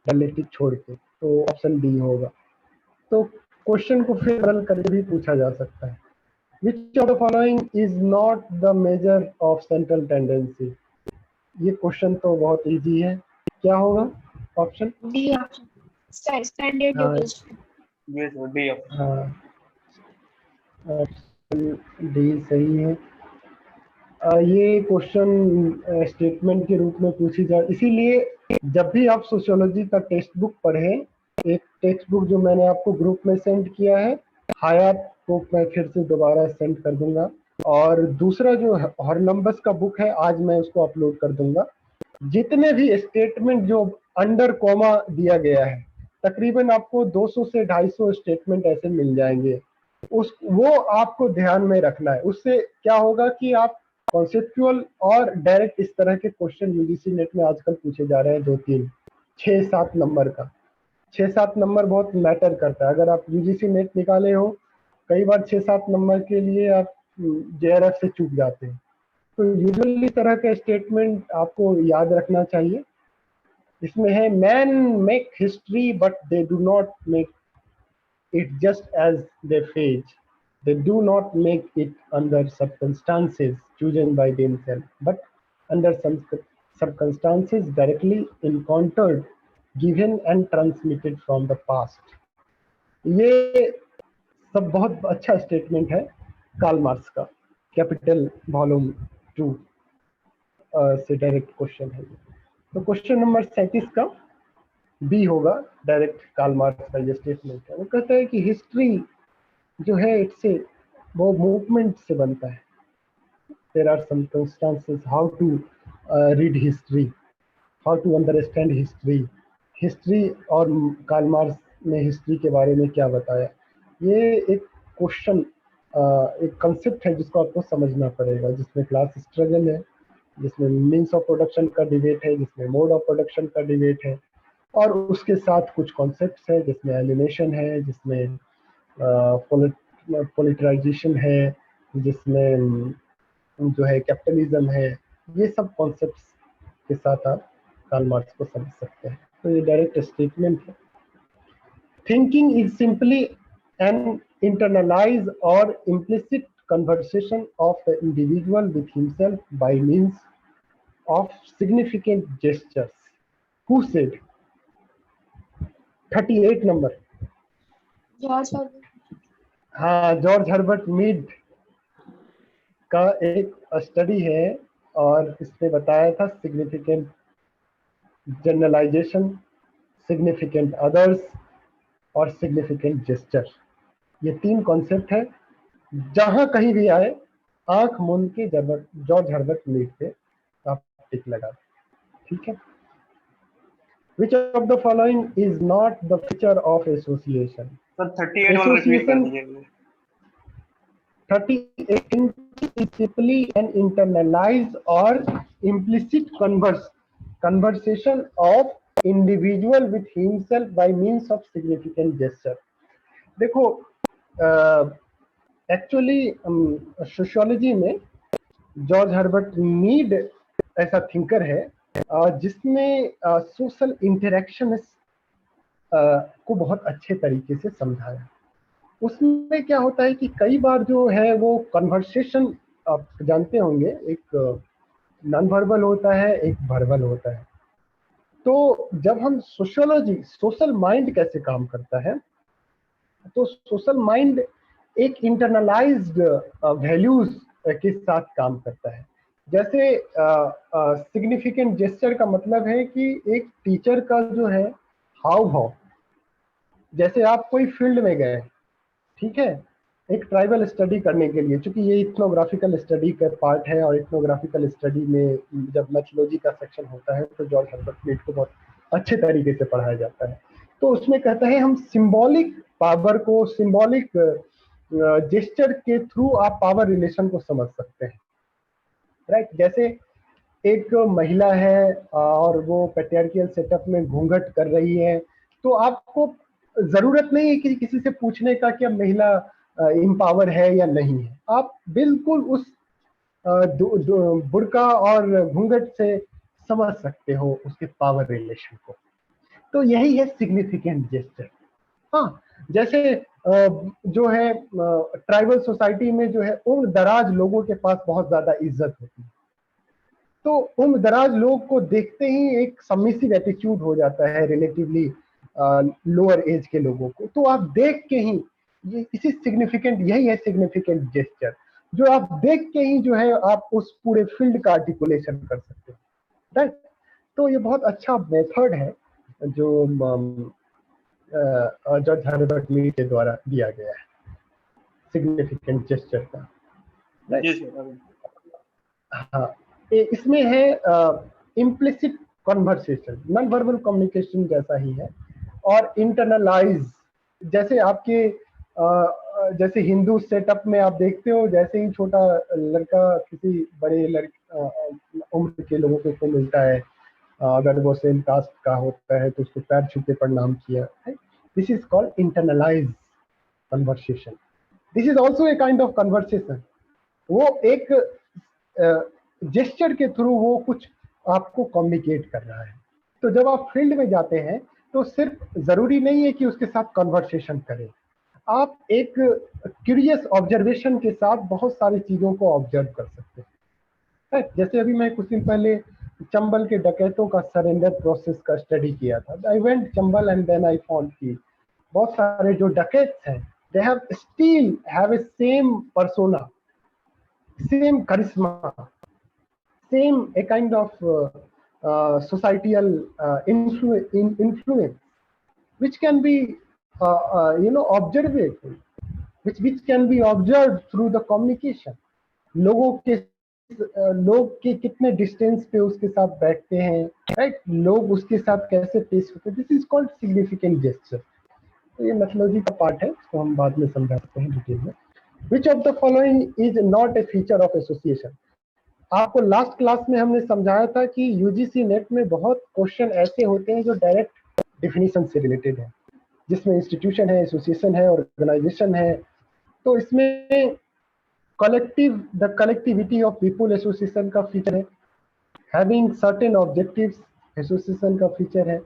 A: रिलेटिव छोड़ के, तो ऑप्शन डी होगा। तो क्वेश्चन को फिर सरल करके भी पूछा जा सकता है। Which of the following is not the measure of central tendency? ये क्वेश्चन तो बहुत इजी है, क्या होगा ऑप्शन?
B: डी ऑप्शन, स्टैंडर्ड
A: हाँ,
B: deviation.
D: Yes, sir, D option.
A: हाँ, ऑप्शन डी सही है। ये क्वेश्चन स्टेटमेंट के रूप में पूछी जाए, इसीलिए जब भी आप सोशियोलॉजी का टेक्स्ट बुक पढ़ें, एक टेक्स्ट बुक जो मैंने आपको ग्रुप में सेंड किया है, हायात को मैं फिर से दोबारा सेंड कर दूंगा, और दूसरा जो हॉर्नम्बस का बुक है आज मैं उसको अपलोड कर दूंगा। जितने भी स्टेटमेंट जो अंडर कॉमा दिया गया है, तकरीबन आपको 200 से 250 स्टेटमेंट ऐसे मिल जाएंगे, वो आपको ध्यान में रखना है। उससे क्या होगा कि आप कॉन्सेप्चुअल और डायरेक्ट इस तरह के क्वेश्चन यूजीसी नेट में आजकल पूछे जा रहे हैं, 2, 3, 6, 7 नंबर का। 6, 7 नंबर बहुत मैटर करता है। अगर आप यूजीसी नेट निकाले हो, कई बार 6, 7 नंबर के लिए आप जेआरएफ से चूक जाते हैं। तो यूजुअली तरह का स्टेटमेंट आपको याद रखना चाहिए। इसमें है man make history but they do not make it just as they face. They do not make it under circumstances chosen by themselves, but under some circumstances directly encountered, given and transmitted from the past. ये सब बहुत अच्छा statement है Karl marks का, capital volume 2 से direct question है। तो question number 37 का बी होगा, डायरेक्ट कार्ल मार्क्स का ये स्टेटमेंट है। वो कहता है कि हिस्ट्री जो है इससे वो मूवमेंट से बनता है। There are circumstances how to read history, how to understand history. History और कार्ल मार्क्स ने हिस्ट्री के बारे में क्या बताया, ये एक क्वेश्चन, एक कंसेप्ट है जिसको आपको समझना पड़ेगा, जिसमें क्लास स्ट्रगल है, जिसमें मीन्स ऑफ प्रोडक्शन का डिबेट है, जिसमें मोड ऑफ प्रोडक्शन का डिबेट है, और उसके साथ कुछ कॉन्सेप्ट्स है जिसमें एलिनेशन है, जिसमें पॉलिटराइजेशन है, जिसमें जो है कैपिटलिज्म है। ये सब कॉन्सेप्ट्स के साथ आप कार्ल मार्क्स को समझ सकते हैं। तो ये डायरेक्ट स्टेटमेंट है। Thinking is simply an internalize और implicit conversation of the individual with himself by means of significant gestures. Who said? 38 number.
B: George,
A: हाँ, जॉर्ज हर्बर्ट मीड का एक स्टडी है और इसने बताया था सिग्निफिकेंट जनरलाइजेशन, सिग्निफिकेंट अदर्स और सिग्निफिकेंट जेस्चर। ये 3 कॉन्सेप्ट है, जहां कहीं भी आए आंख मूंद के जॉर्ज हर्बर्ट मीड पे आप टिक लगा, ठीक है। Which of the following is not the feature of association?
D: Sir, 38 वाला repeat कर
A: Association
D: दीजिए।
A: 38 is simply an internalized or implicit conversation of individual with himself by means of significant gesture. देखो, actually sociology में George Herbert Mead ऐसा thinker है जिसने social interaction को बहुत अच्छे तरीके से समझाया। उसमें क्या होता है कि कई बार जो है वो कन्वर्सेशन, आप जानते होंगे, एक नॉन वर्बल होता है, एक वर्बल होता है। तो जब हम सोशियोलॉजी, सोशल माइंड कैसे काम करता है, तो सोशल माइंड एक इंटरनलाइज्ड वैल्यूज के साथ काम करता है। जैसे सिग्निफिकेंट जेस्चर का मतलब है कि एक टीचर का जो है हाव भाव, जैसे आप कोई फील्ड में गए, ठीक है, एक ट्राइबल स्टडी करने के लिए, क्योंकि ये इथनोग्राफिकल स्टडी का पार्ट है, और इथनोग्राफिकल स्टडी में जब मैथोलॉजी का सेक्शन होता है तो जॉर्ज हर्बर्ट मीड को बहुत अच्छे तरीके से पढ़ाया जाता है। तो उसमें कहता है हम सिंबॉलिक पावर को, सिंबॉलिक जेस्चर के थ्रू आप पावर रिलेशन को समझ सकते हैं, राइट। जैसे एक महिला है और वो पैट्रियार्कियल सेटअप में घूंघट कर रही है, तो आपको जरूरत नहीं है कि किसी से पूछने का कि अब महिला एम्पावर है या नहीं है, आप बिल्कुल उस बुर्का और घूंघट से समझ सकते हो उसके पावर रिलेशन को। तो यही है सिग्निफिकेंट जेस्चर। हाँ, जैसे जो है ट्राइबल सोसाइटी में जो है उम्र दराज लोगों के पास बहुत ज्यादा इज्जत होती है, तो उम्र दराज लोग को देखते ही एक सबमिसिव एटीट्यूड हो जाता है रिलेटिवली लोअर एज के लोगों को। तो आप देख के ही ये इसी सिग्निफिकेंट, यही है सिग्निफिकेंट जेस्चर, जो आप देख के ही जो है आप उस पूरे फील्ड का आर्टिकुलेशन कर सकते हैं, राइट। तो ये बहुत अच्छा मेथड है जो जॉर्ज हर्बर्ट मीड के द्वारा दिया गया है सिग्निफिकेंट जेस्चर का, राइट। हाँ, इसमें है implicit conversation, non verbal communication जैसा ही है, और इंटरनलाइज, जैसे आपके जैसे हिंदू सेटअप में आप देखते हो, जैसे ही छोटा लड़का किसी बड़े उम्र के लोगों को मिलता है, अगर वो सेम कास्ट का होता है तो उसको पैर छू के प्रणाम किया है, this is called internalise conversation. This is also a kind of conversation. वो एक जेस्चर के थ्रू वो कुछ आपको कम्युनिकेट कर रहा है। तो जब आप फील्ड में जाते हैं तो सिर्फ जरूरी नहीं है कि उसके साथ कन्वर्सेशन करें, आप एक क्यूरियस ऑब्जर्वेशन के साथ बहुत सारी चीजों को ऑब्जर्व कर सकते हैं। जैसे अभी मैं कुछ दिन पहले चंबल के डकैतों का सरेंडर प्रोसेस का स्टडी किया था। I went Chambal and then I found कि बहुत सारे जो डकैत्स हैं, they have still have a same persona, same charisma, same a kind of societal influence, which can be observable, which can be observed through the communication. लोग के कितने distance पे उसके साथ बैठते हैं, राइट, लोग उसके साथ कैसे पेश होते हैं, this is called significant gesture. तो ये मैथोलॉजी का पार्ट है, इसको हम बाद में समझाते हैं डिटेल में। Which of the following is not a feature of association? आपको लास्ट क्लास में हमने समझाया था कि यूजीसी नेट में बहुत क्वेश्चन ऐसे होते हैं जो डायरेक्ट डेफिनेशन से रिलेटेड है, जिसमें इंस्टीट्यूशन है, एसोसिएशन है, ऑर्गेनाइजेशन है। तो इसमें the collectivity of people association का फीचर है, हैविंग सर्टेन ऑब्जेक्टिव्स एसोसिएशन का फीचर है,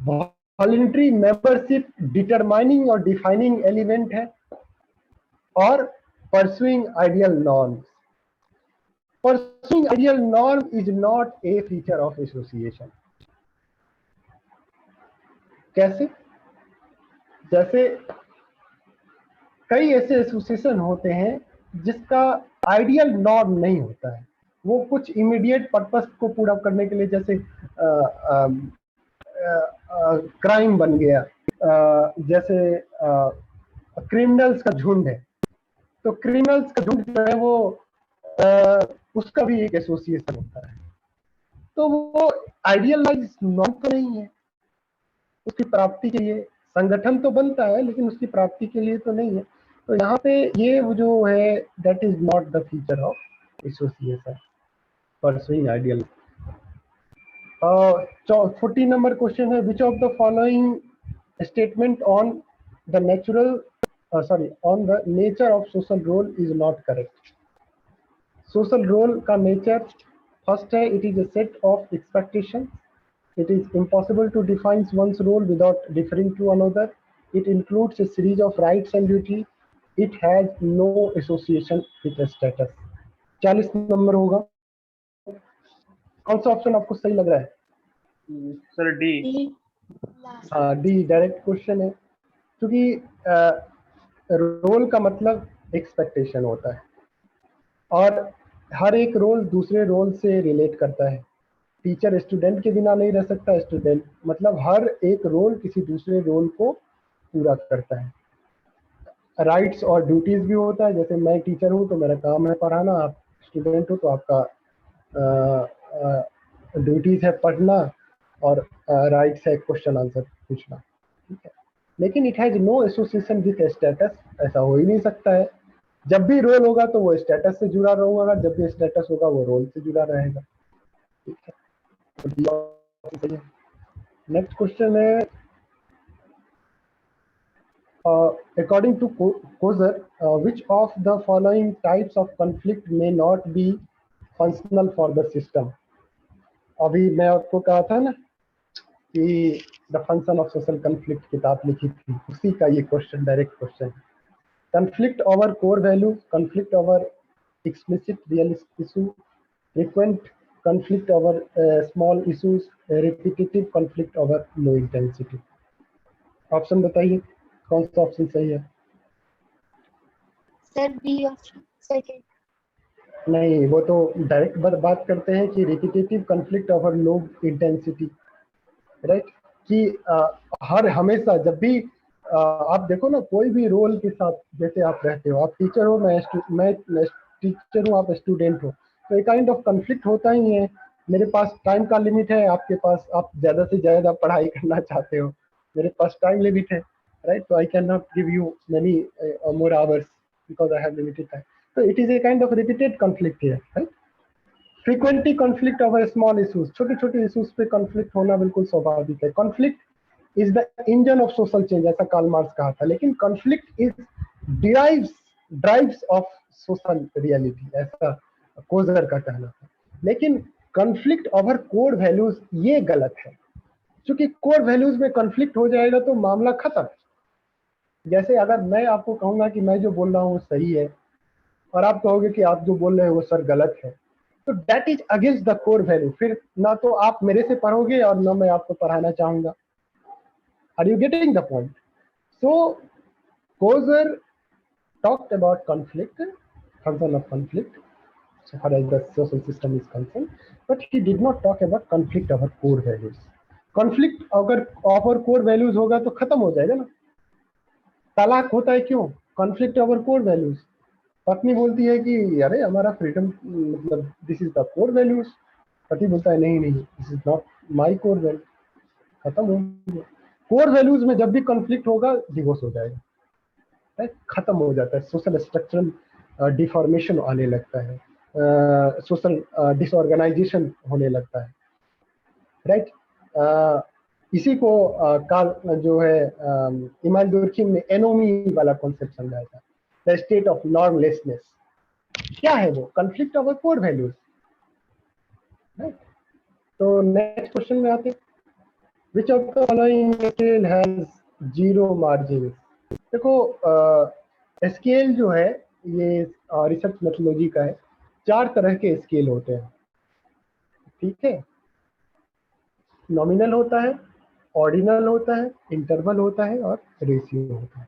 A: वॉलंटरी मेंबरशिप डिटरमाइनिंग और डिफाइनिंग एलिमेंट है, और pursuing ideal norms. Pursuing ideal norm is not a feature of association. कैसे? जैसे कई ऐसे एसोसिएशन होते हैं जिसका आइडियल नॉर्म नहीं होता है, वो कुछ इमीडिएट पर्पस को पूरा करने के लिए, जैसे क्राइम बन गया, जैसे क्रिमिनल्स का झुंड है, तो क्रिमिनल्स का झुंड जो है वो उसका भी एक एसोसिएशन होता है। तो वो आइडियलाइज नॉर्म तो नहीं है, उसकी प्राप्ति के लिए संगठन तो बनता है लेकिन उसकी प्राप्ति के लिए तो नहीं है। तो यहाँ पे ये वो जो है that is not the feature of association, pursuing ideal. 40 number question है, which of the following statement on the natural on the nature of social role is not correct. Social role का nature first है, it is a set of expectations. It is impossible to define one's role without differing to another. It includes a series of rights and duty. It has no association with a status. 40 number होगा। कौन सा option आपको सही लग रहा है?
D: Sir D.
A: हाँ, D direct question है, क्योंकि रोल का मतलब एक्सपेक्टेशन होता है, और हर एक रोल दूसरे रोल से रिलेट करता है। टीचर स्टूडेंट के बिना नहीं रह सकता, स्टूडेंट मतलब हर एक रोल किसी दूसरे रोल को पूरा करता है। राइट्स और ड्यूटीज भी होता है, जैसे मैं टीचर हूँ तो मेरा काम है पढ़ाना, आप स्टूडेंट हो तो आपका ड्यूटीज है पढ़ना, और राइट्स है क्वेश्चन आंसर पूछना, ठीक है। लेकिन it has no association with status, ऐसा हो ही नहीं सकता है। जब भी रोल होगा तो वो स्टेटस से जुड़ा रहेगा, जब भी स्टेटस होगा वो रोल से जुड़ा रहेगा, ठीक है। नेक्स्ट क्वेश्चन है, according to Kozer, which of the following types of conflict may not be functional for the system? अभी मैं आपको कहा था ना कि the function of social conflict किताब लिखी थी, उसी का ये क्वेश्चन डायरेक्ट क्वेश्चन है। Conflict over core value, conflict over explicit real issue, frequent conflict over small issues, repetitive conflict over low intensity. Option बताइए कौन सा ऑप्शन सही है?
B: Sir B option second.
A: नहीं, वो तो डायरेक्ट बात करते हैं कि repetitive conflict over low intensity, right. कि हर हमेशा जब भी आप देखो ना, कोई भी रोल के साथ जैसे आप रहते हो, आप टीचर हो, मैं टीचर हूँ, आप स्टूडेंट हो, तो एक काइंड ऑफ कन्फ्लिक्ट होता ही है। मेरे पास टाइम का लिमिट है, आपके पास आप ज़्यादा से ज़्यादा पढ़ाई करना चाहते हो, मेरे पास टाइम लिमिट है, राइट। तो I can not give you many more hours because I have limited time. तो it is a kind of repeated conflict here, right. Frequently conflict over small issues, छोटे छोटे इश्यूज पे conflict होना बिल्कुल स्वाभाविक है। Conflict is the engine of social change, ऐसा Karl Marx कहा था, लेकिन conflict is drives of social reality, ऐसा कोजर का कहना था। लेकिन कॉन्फ्लिक्ट ओवर कोर वैल्यूज ये गलत है, क्योंकि कोर वैल्यूज में कॉन्फ्लिक्ट हो जाएगा तो मामला खत्म। जैसे अगर मैं आपको कहूंगा कि मैं जो बोल रहा हूँ वो सही है, और आप कहोगे कि आप जो बोल रहे हैं वो सर गलत है, तो that is against the core value. फिर ना तो आप मेरे से पढ़ोगे और ना मैं आपको पढ़ाना चाहूंगा। Are you getting the point? So Coser talked about conflict, function of conflict, so far as the social system is concerned, but he did not talk about conflict over core values. conflict अगर over core values होगा तो खत्म हो जाएगा ना। तलाक होता है क्यों? conflict over core values। पत्नी बोलती है कि अरे हमारा फ्रीडम मतलब this is the core values, पति बोलता है नहीं नहीं this is not my core value, खत्म हो गया। कोर वैल्यूज में जब भी कॉन्फ्लिक्ट होगा डिवोर्स हो जाएगा, राइट, खत्म हो जाता है। सोशल स्ट्रक्चरल डिफॉर्मेशन आने लगता है, सोशल डिसऑर्गेनाइजेशन होने लगता है, राइट। इसी को कार्ल जो है इमानुएल दुर्खिम ने एनोमी वाला कॉन्सेप्ट समझाया था, द स्टेट ऑफ नॉर्मलेसनेस। क्या है वो? Conflict over core values, right. तो नेक्स्ट क्वेश्चन में आते हैं, विच of the following scale has zero margin. देखो स्केल जो है ये रिसर्च मेथोडोलॉजी का है, 4 तरह के स्केल होते हैं, ठीक है। नॉमिनल होता है, ऑर्डिनल होता है, इंटरवल होता है और रेशियो होता है।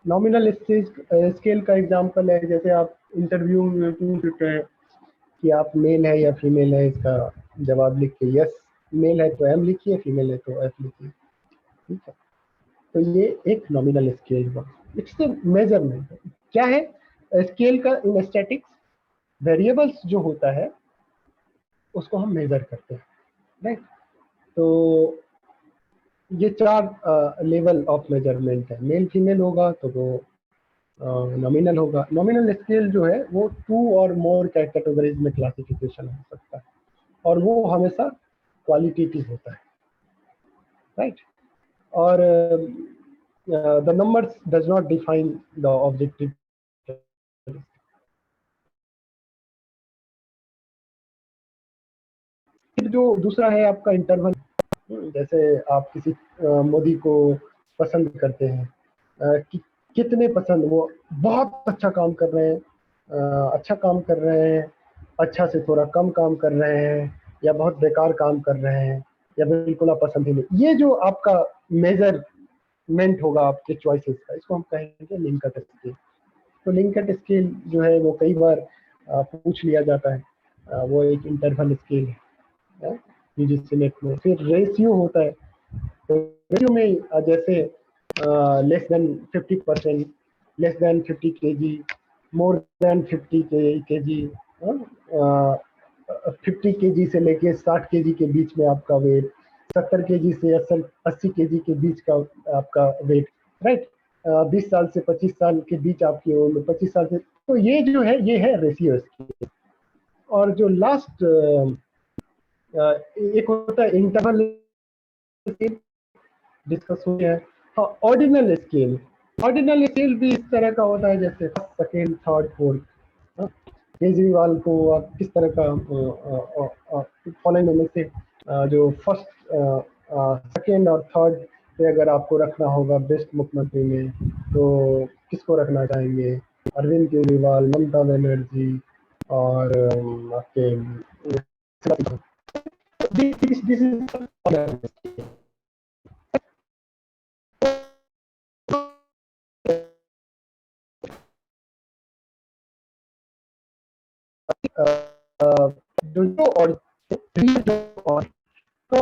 A: नॉमिनल स्केल का एग्जांपल है, जैसे आप इंटरव्यू में पूछ सकते हैं कि आप मेल है या फीमेल है, इसका जवाब लिख के यस मेल है तो एम लिखिए, फीमेल है तो एफ लिखिए, ठीक है। तो ये एक नॉमिनल स्केल हुआ, इट्स मेजरमेंट। क्या है स्केल का? इन स्टैटिक्स वेरिएबल्स जो होता है उसको हम मेजर करते हैं, राइट। तो ये 4 लेवल ऑफ मेजरमेंट है। मेल फीमेल होगा तो वो नॉमिनल होगा। नॉमिनल स्केल जो है वो 2 और मोर कैटेगरीज में क्लासिफिकेशन हो सकता है, और वो हमेशा क्वालिटेटिव होता है, राइट। और the numbers does not define the objective. फिर जो दूसरा है आपका इंटरवल, जैसे आप किसी मोदी को पसंद करते हैं, कि कितने पसंद, वो बहुत अच्छा काम कर रहे हैं, अच्छा काम कर रहे हैं, अच्छा से थोड़ा कम काम कर रहे हैं, या बहुत बेकार काम कर रहे हैं, या बिल्कुल अपसंद ही नहीं। ये जो आपका मेजरमेंट होगा आपके चॉइसेस का, इसको हम कहेंगे लिंकट स्केल। तो लिंकट स्केल जो है वो कई बार पूछ लिया जाता है, वो एक इंटरवल स्केल है यूजीसी नेट में। फिर रेशियो होता है, तो रेशियो में जैसे less than 50%, less than 50 kg, more than 50 kg, 50 kg से लेके 60 kg के बीच में आपका वेट, 70 kg से 80 kg के बीच का आपका वेट, राइट। 20 साल से 25 साल के बीच आपकी उम्र, 25 साल से, तो ये जो है ये है रेशियो स्केल। और जो लास्ट एक होता है इंटरवल स्केल, डिस्कस हो गया है। हाँ, ऑर्डिनल स्केल, ऑर्डिनल स्केल भी इस तरह का होता है जैसे first, second, third, fourth. Kejriwal को आप किस तरह का फॉलोइंग में से जो फर्स्ट, सेकेंड और थर्ड पे अगर आपको रखना होगा बेस्ट मुख्यमंत्री में, तो किसको रखना चाहेंगे? अरविंद केजरीवाल, ममता बनर्जी और आपके दिस इज जो और तो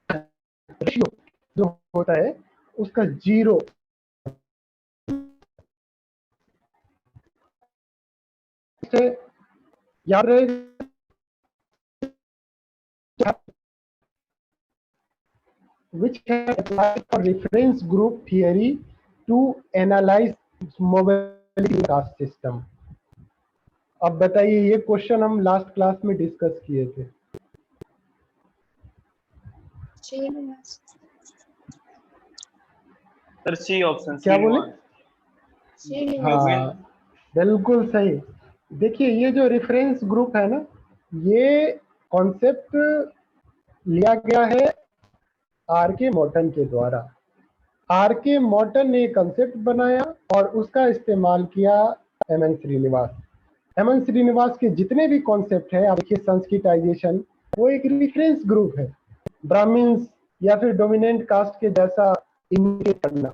A: रेशियो जो होता है उसका जीरो से याद रहेगा, which can apply for reference group theory to analyze mobility caste system। अब बताइए, ये क्वेश्चन हम लास्ट क्लास में डिस्कस किए थे।
D: सर सी ऑप्शन,
A: क्या बोले?
D: हाँ,
A: बिल्कुल सही। देखिए, ये जो रेफरेंस ग्रुप है ना, ये कॉन्सेप्ट लिया गया है आर के मॉर्टन के द्वारा। आर के मॉर्टन ने कंसेप्ट बनाया और उसका इस्तेमाल किया एमएन श्रीनिवास। एमएन श्रीनिवास के जितने भी कॉन्सेप्ट है, आप देखिए संस्कृताइजेशन, वो एक रेफरेंस ग्रुप है। ब्राह्मण्स या फिर डोमिनेंट कास्ट के जैसा इमिटेट करना,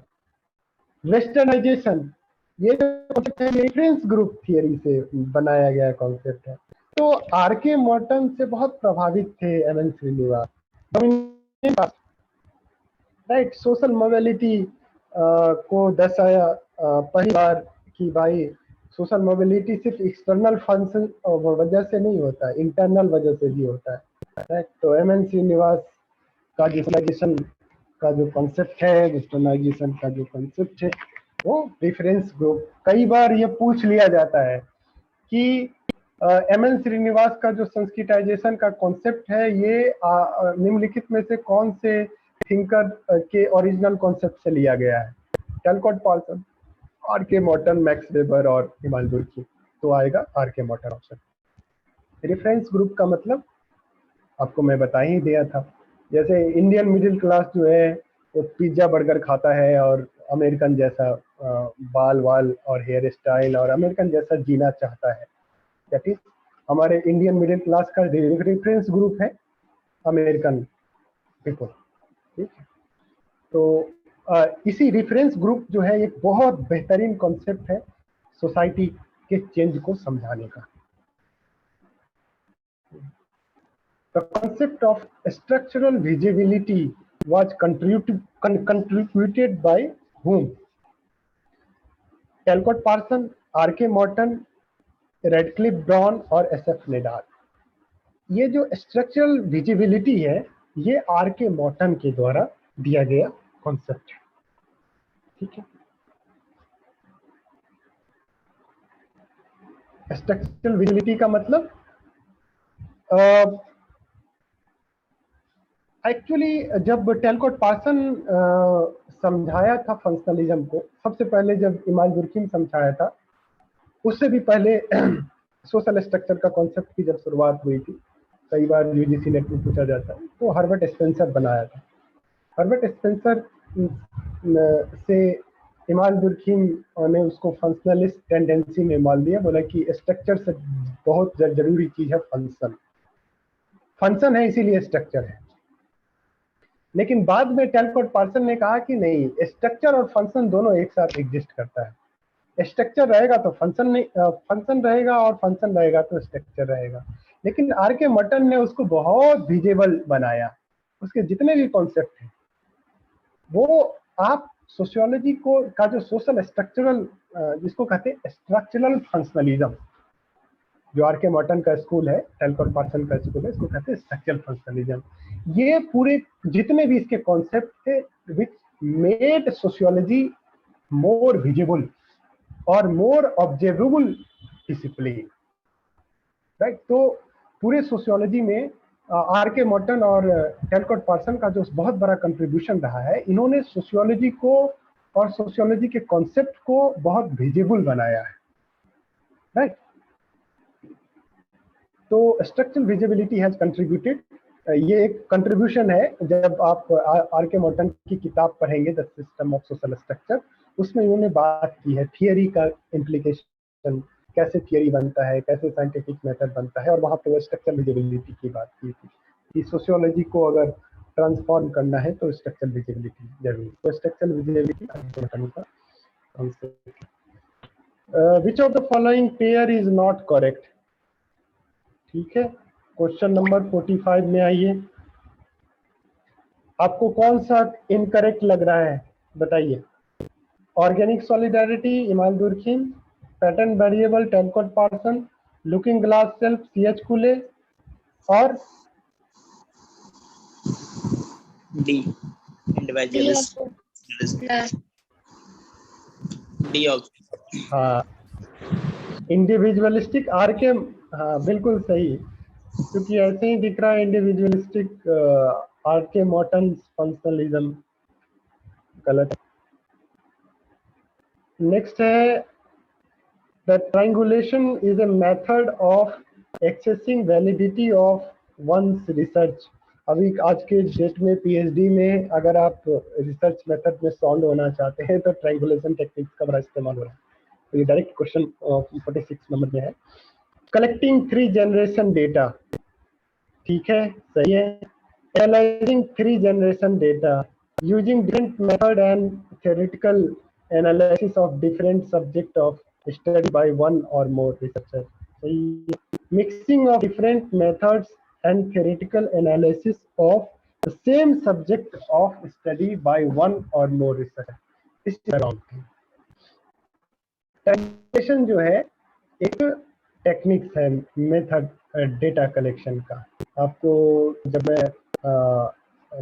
A: वेस्टर्नाइजेशन, ये कॉन्सेप्ट है रेफरेंस ग्रुप थियरी से बनाया गया कॉन्सेप्ट है। तो आर के मॉर्टन से बहुत प्रभावित थे M N Srinivas. Dominant caste, right, social mobility को दर्शाया पहली बार कि भाई सोशल मोबिलिटी सिर्फ एक्सटर्नल फंक्शन वजह से नहीं होता है, इंटरनल वजह से भी होता है, राइट। तो एमएन श्रीनिवास का वेस्टर्नाइजेशन का जो कॉन्सेप्ट है, वेस्टर्नाइजेशन का जो कॉन्सेप्ट है, वो रेफरेंस ग्रुप। कई बार ये पूछ लिया जाता है कि एमएन श्रीनिवास का जो संस्कृताइजेशन का कॉन्सेप्ट है, ये निम्नलिखित में से कौन से थिंकर के ओरिजिनल कॉन्सेप्ट से लिया गया है? कैलकॉट Parson, R K Morton, max weber और हिमांशु बुर्की। तो आएगा are K Morton option. Reference group का मतलब आपको मैं बता ही दिया था। जैसे इंडियन मिडिल क्लास जो है वो पिज्जा बर्गर खाता है और अमेरिकन जैसा बाल वाल और हेयर स्टाइल और अमेरिकन जैसा जीना चाहता है, दैट इज हमारे इंडियन मिडिल क्लास का रेफरेंस ग्रुप है अमेरिकन पीपल, ठीक है। तो इसी रेफरेंस ग्रुप जो है एक बहुत बेहतरीन कॉन्सेप्ट है सोसाइटी के चेंज को समझाने का। The concept of structural visibility was contributed by whom? Calcott Parson, R K Merton, Radcliffe Brown और एसएफ नेडार। ये जो स्ट्रक्चरल विजिबिलिटी है, ये आर के मॉर्टन के द्वारा दिया गया कॉन्सेप्ट है, ठीक है। स्ट्रक्चरल विजिबिलिटी का मतलब एक्चुअली जब कैलकॉट पार्सन समझाया था फंक्शनलिज्म को, सबसे पहले जब इमाम बुर्की समझाया था, उससे भी पहले सोशल स्ट्रक्चर का कॉन्सेप्ट की जब शुरुआत हुई थी, कई बार यूजीसी नेट में पूछा जाता है, तो हर्बर्ट स्पेंसर बनाया था। हर्बर्ट स्पेंसर से इमाम बुर्की ने उसको फंक्शनलिस्ट टेंडेंसी में मान दिया, बोला कि स्ट्रक्चर से बहुत जरूरी चीज है फंक्शन, फंक्शन है इसीलिए स्ट्रक्चर है। लेकिन बाद में कैलकॉट पार्सन ने कहा कि नहीं, स्ट्रक्चर और फंक्शन दोनों एक साथ एग्जिस्ट करता है। स्ट्रक्चर रहेगा तो फंक्शन नहीं, फंक्शन रहेगा और फंक्शन रहेगा तो स्ट्रक्चर रहेगा। लेकिन आर के मटन ने उसको बहुत विजिबल बनाया। उसके जितने भी कॉन्सेप्ट हैं वो आप सोशियोलॉजी को का जो सोशल स्ट्रक्चरल, जिसको कहते हैं स्ट्रक्चरल फंक्शनलिज्म, जो आर के मॉर्टन का स्कूल है, टैलकॉट पार्सन का स्कूल है, इसको कहते हैं स्ट्रक्चरल फंक्शनलिज्म। ये पूरे जितने भी इसके कॉन्सेप्ट थे which made sociology more visible और मोर ऑब्जर्वेबल डिसिप्लिन, राइट। तो पूरे सोशियोलॉजी में आर के मॉर्टन और टैलकॉट पार्सन का जो बहुत बड़ा कंट्रीब्यूशन रहा है, इन्होंने सोशियोलॉजी को और सोशियोलॉजी के कॉन्सेप्ट को बहुत विजिबल बनाया है, राइट। तो स्ट्रक्चरल विजिबिलिटी हैज कंट्रीब्यूटेड, ये एक कंट्रीब्यूशन है। जब आप आर के मॉर्टन की किताब पढ़ेंगे the system of social structure, उसमें इन्होंने बात की है थियरी का इम्प्लीकेशन, कैसे थियरी बनता है, कैसे साइंटिफिक मेथड बनता है, और वहाँ पे वो स्ट्रक्चरल विजिबिलिटी की बात की थी कि सोशियोलॉजी को अगर ट्रांसफॉर्म करना है तो स्ट्रक्चरल विजिबिलिटी जरूरी। तो स्ट्रक्चरल विजिबिलिटी का concept, which of the following pair is not correct, ठीक है। क्वेश्चन नंबर 45 में आइए, आपको कौन सा इनकरेक्ट लग रहा है बताइए। Organic solidarity Emile Durkheim, pattern variable Talcott Parson, looking glass self C H Cooley, और
C: डी इंडिविजुअलिस्ट, डी ऑप्शन।
A: हाँ इंडिविजुअलिस्टिक आर के, हाँ बिल्कुल सही, क्योंकि ऐसे ही दिख रहा है individualistic R K Merton functionalism गलत। नेक्स्ट है the triangulation is a method of accessing validity of one's research. अभी आज के डेट में पीएचडी में अगर आप रिसर्च मेथड में साउंड होना चाहते हैं तो ट्रायंगुलेशन टेक्निक्स का बड़ा इस्तेमाल हो रहा है। तो ये डायरेक्ट क्वेश्चन 46 नंबर में है। कलेक्टिंग 3 जनरेशन डेटा, ठीक है सही है। Analysing 3 generation data using different method and theoretical analysis of different subject of study by one और मोर रिसर्चर, सही है। Mixing of different methods and theoretical analysis of the same subject of study by one or more researchers. This is wrong thing. Translation जो है एक techniques है, method data collection का। आपको जब मैं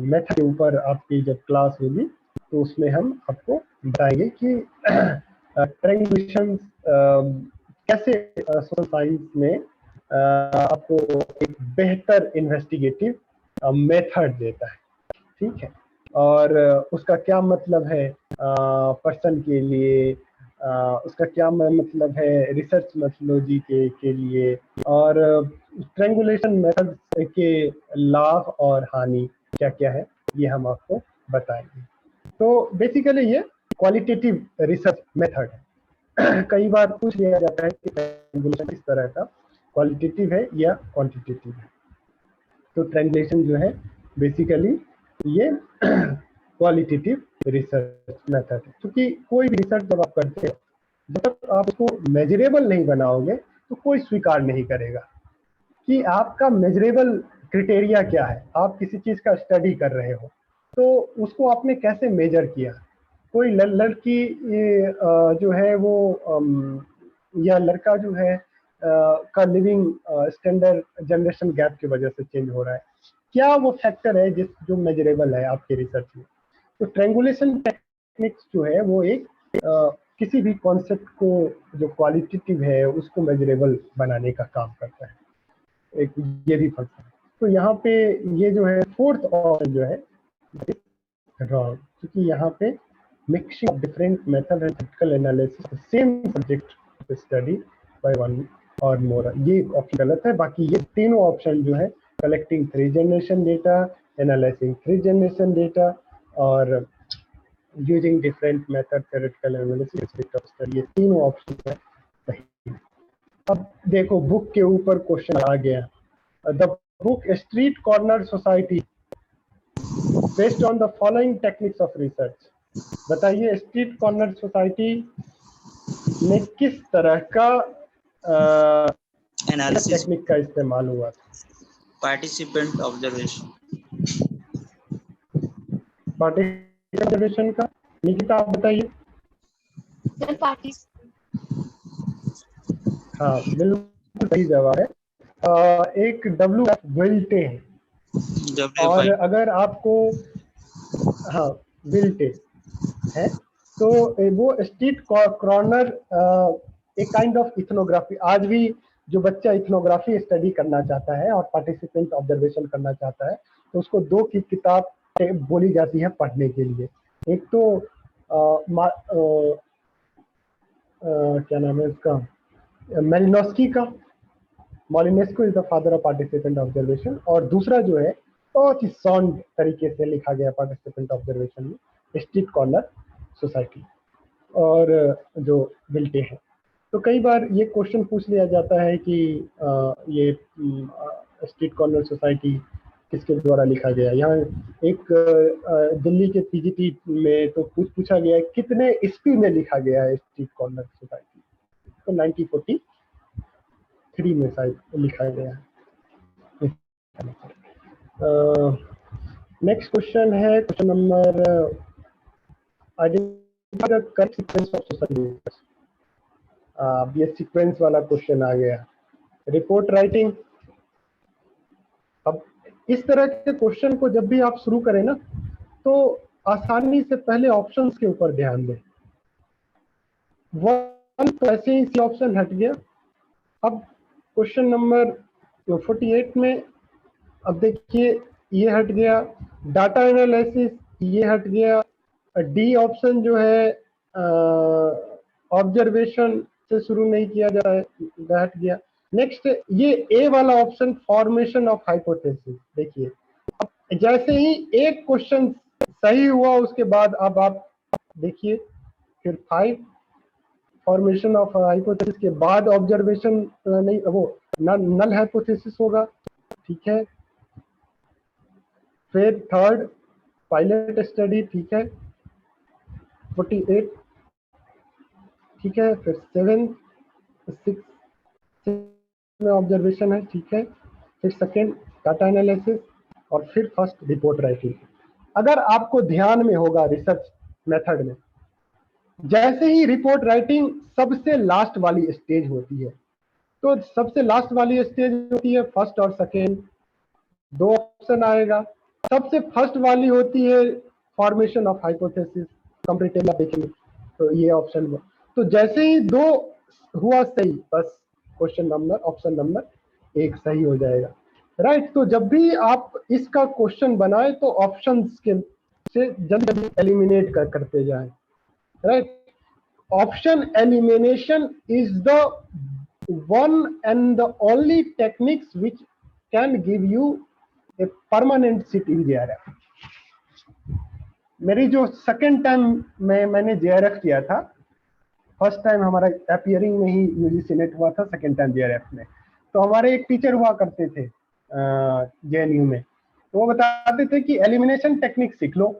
A: मेथड के ऊपर आपकी जब क्लास होगी तो उसमें हम आपको बताएंगे कि ट्रायंगुलेशन कैसे सोशल साइंस में आपको एक बेहतर इन्वेस्टिगेटिव मेथड देता है, ठीक है। और उसका क्या मतलब है पर्सन के लिए, उसका क्या मतलब है रिसर्च मेथोडोलॉजी के लिए, और ट्रायंगुलेशन मेथड के लाभ और हानि क्या क्या है ये हम आपको बताएंगे। तो बेसिकली ये क्वालिटेटिव रिसर्च मेथड है। कई बार पूछ लिया जाता है कि ट्रायंगुलेशन किस तरह का क्वालिटेटिव है या क्वांटिटेटिव है। तो ट्रायंगुलेशन जो है बेसिकली ये क्वालिटेटिव रिसर्च मेथड है, क्योंकि कोई भी रिसर्च जब आप करते हो जब तक आप उसको मेजरेबल नहीं बनाओगे तो कोई स्वीकार नहीं करेगा कि आपका मेजरेबल क्राइटेरिया क्या है। आप किसी चीज का स्टडी कर रहे हो तो उसको आपने कैसे मेजर किया। कोई लड़की जो है वो या लड़का जो है का लिविंग स्टैंडर्ड जनरेशन गैप की वजह से चेंज हो रहा है, क्या वो फैक्टर है जो मेजरेबल है आपके रिसर्च में। तो ट्रायंगुलेशन टेक्निक्स जो है वो एक किसी भी कॉन्सेप्ट को जो क्वालिटेटिव है उसको मेजरेबल बनाने का काम करता है, एक ये भी फंक्शन है। तो यहाँ पे ये जो है फोर्थ ऑप्शन जो है रॉन्ग, क्योंकि यहाँ पे mixing of different method and theoretical analysis same subject study by one और मोर, ये ऑप्शन गलत है। बाकी ये तीनों ऑप्शन जो है collecting 3 generation data, analysing 3 generation data और using different method theoretical analysis of study, ये तीनों ऑप्शन है सही। अब देखो बुक के ऊपर क्वेश्चन आ गया, the book street corner society based on the following techniques of research. बताइए स्ट्रीट कॉर्नर सोसाइटी में किस तरह का
C: एनालिसिस,
A: टेक्निक का इस्तेमाल हुआ था?
C: Participant observation.
A: पार्टिसिपेंट ऑब्जर्वेशन का निकिता आप बताइए।
B: Sir participant.
A: हाँ बिल्कुल सही जवाब है। एक WF विल्टे है, और अगर आपको, हाँ विल्टे है, तो वो स्ट्रीट कॉर्नर एक काइंड ऑफ इथनोग्राफी, आज भी जो बच्चा इथनोग्राफी स्टडी करना चाहता है और पार्टिसिपेंट ऑब्जर्वेशन करना चाहता है, तो उसको दो की किताब बोली जाती है पढ़ने के लिए। एक तो क्या नाम है उसका, मेलिनोस्की का, Malinowski is the father of participant observation, और दूसरा जो है बहुत ही साउंड तरीके से लिखा गया पार्टिसिपेंट ऑब्जर्वेशन में, स्ट्रीट कॉर्नर सोसाइटी, और जो विल्टे है। तो कई बार ये क्वेश्चन पूछ लिया जाता है कि ये स्ट्रीट कॉर्नर सोसाइटी किसके द्वारा लिखा गया। यहाँ एक दिल्ली के पीजीटी में तो पूछा गया है कितने ईस्वी में लिखा गया है स्ट्रीट कॉर्नर सोसाइटी, तो 1943 में शायद लिखा गया है। नेक्स्ट क्वेश्चन है question number, identify the correct sequence of social media. अब ये सीक्वेंस वाला क्वेश्चन आ गया, रिपोर्ट राइटिंग। अब इस तरह के क्वेश्चन को जब भी आप शुरू करें ना, तो आसानी से पहले ऑप्शंस के ऊपर ध्यान दें। वन तो ऐसे ही सी ऑप्शन हट गया। अब क्वेश्चन नंबर 48 में अब देखिए ये हट गया, डाटा एनालिसिस ये हट गया, डी ऑप्शन जो है ऑब्जर्वेशन से शुरू नहीं किया जा रहा है, हट गया। नेक्स्ट ये ए वाला ऑप्शन फॉर्मेशन ऑफ हाइपोथेसिस, देखिए जैसे ही एक क्वेश्चन सही हुआ उसके बाद अब आप देखिए फिर 5 फॉर्मेशन ऑफ हाइपोथेसिस के बाद ऑब्जर्वेशन नहीं, वो नल हाइपोथेसिस होगा, ठीक है। फिर थर्ड पायलट स्टडी, ठीक है। 48 ठीक है। फिर 7 6 में ऑब्जर्वेशन है, ठीक है। फिर सेकेंड डाटा एनालिसिस, और फिर फर्स्ट रिपोर्ट राइटिंग। अगर आपको ध्यान में होगा रिसर्च मेथड में, जैसे ही रिपोर्ट राइटिंग सबसे लास्ट वाली स्टेज होती है, तो सबसे लास्ट वाली स्टेज होती है फर्स्ट और सेकेंड, दो ऑप्शन आएगा। सबसे फर्स्ट वाली होती है फॉर्मेशन ऑफ हाइपोथेसिस, कंप्लीटेबल देखेंगे तो ये ऑप्शन हुआ। तो जैसे ही दो हुआ सही, बस क्वेश्चन नंबर ऑप्शन नंबर 1 सही हो जाएगा, राइट। तो जब भी आप इसका क्वेश्चन बनाए तो ऑप्शंस के से जल्दी जल्दी एलिमिनेट करते जाएं, right. Option elimination is the one and the only techniques which can give you a permanent seat in JRF। मेरी जो सेकंड टाइम में मैंने JRF किया था, फर्स्ट टाइम हमारा अपियरिंग में ही यूजीसी नेट हुआ था, सेकंड टाइम JRF में, तो हमारे एक टीचर हुआ करते थे JNU में, तो वो बताते थे कि एलिमिनेशन टेक्निक सीख लो।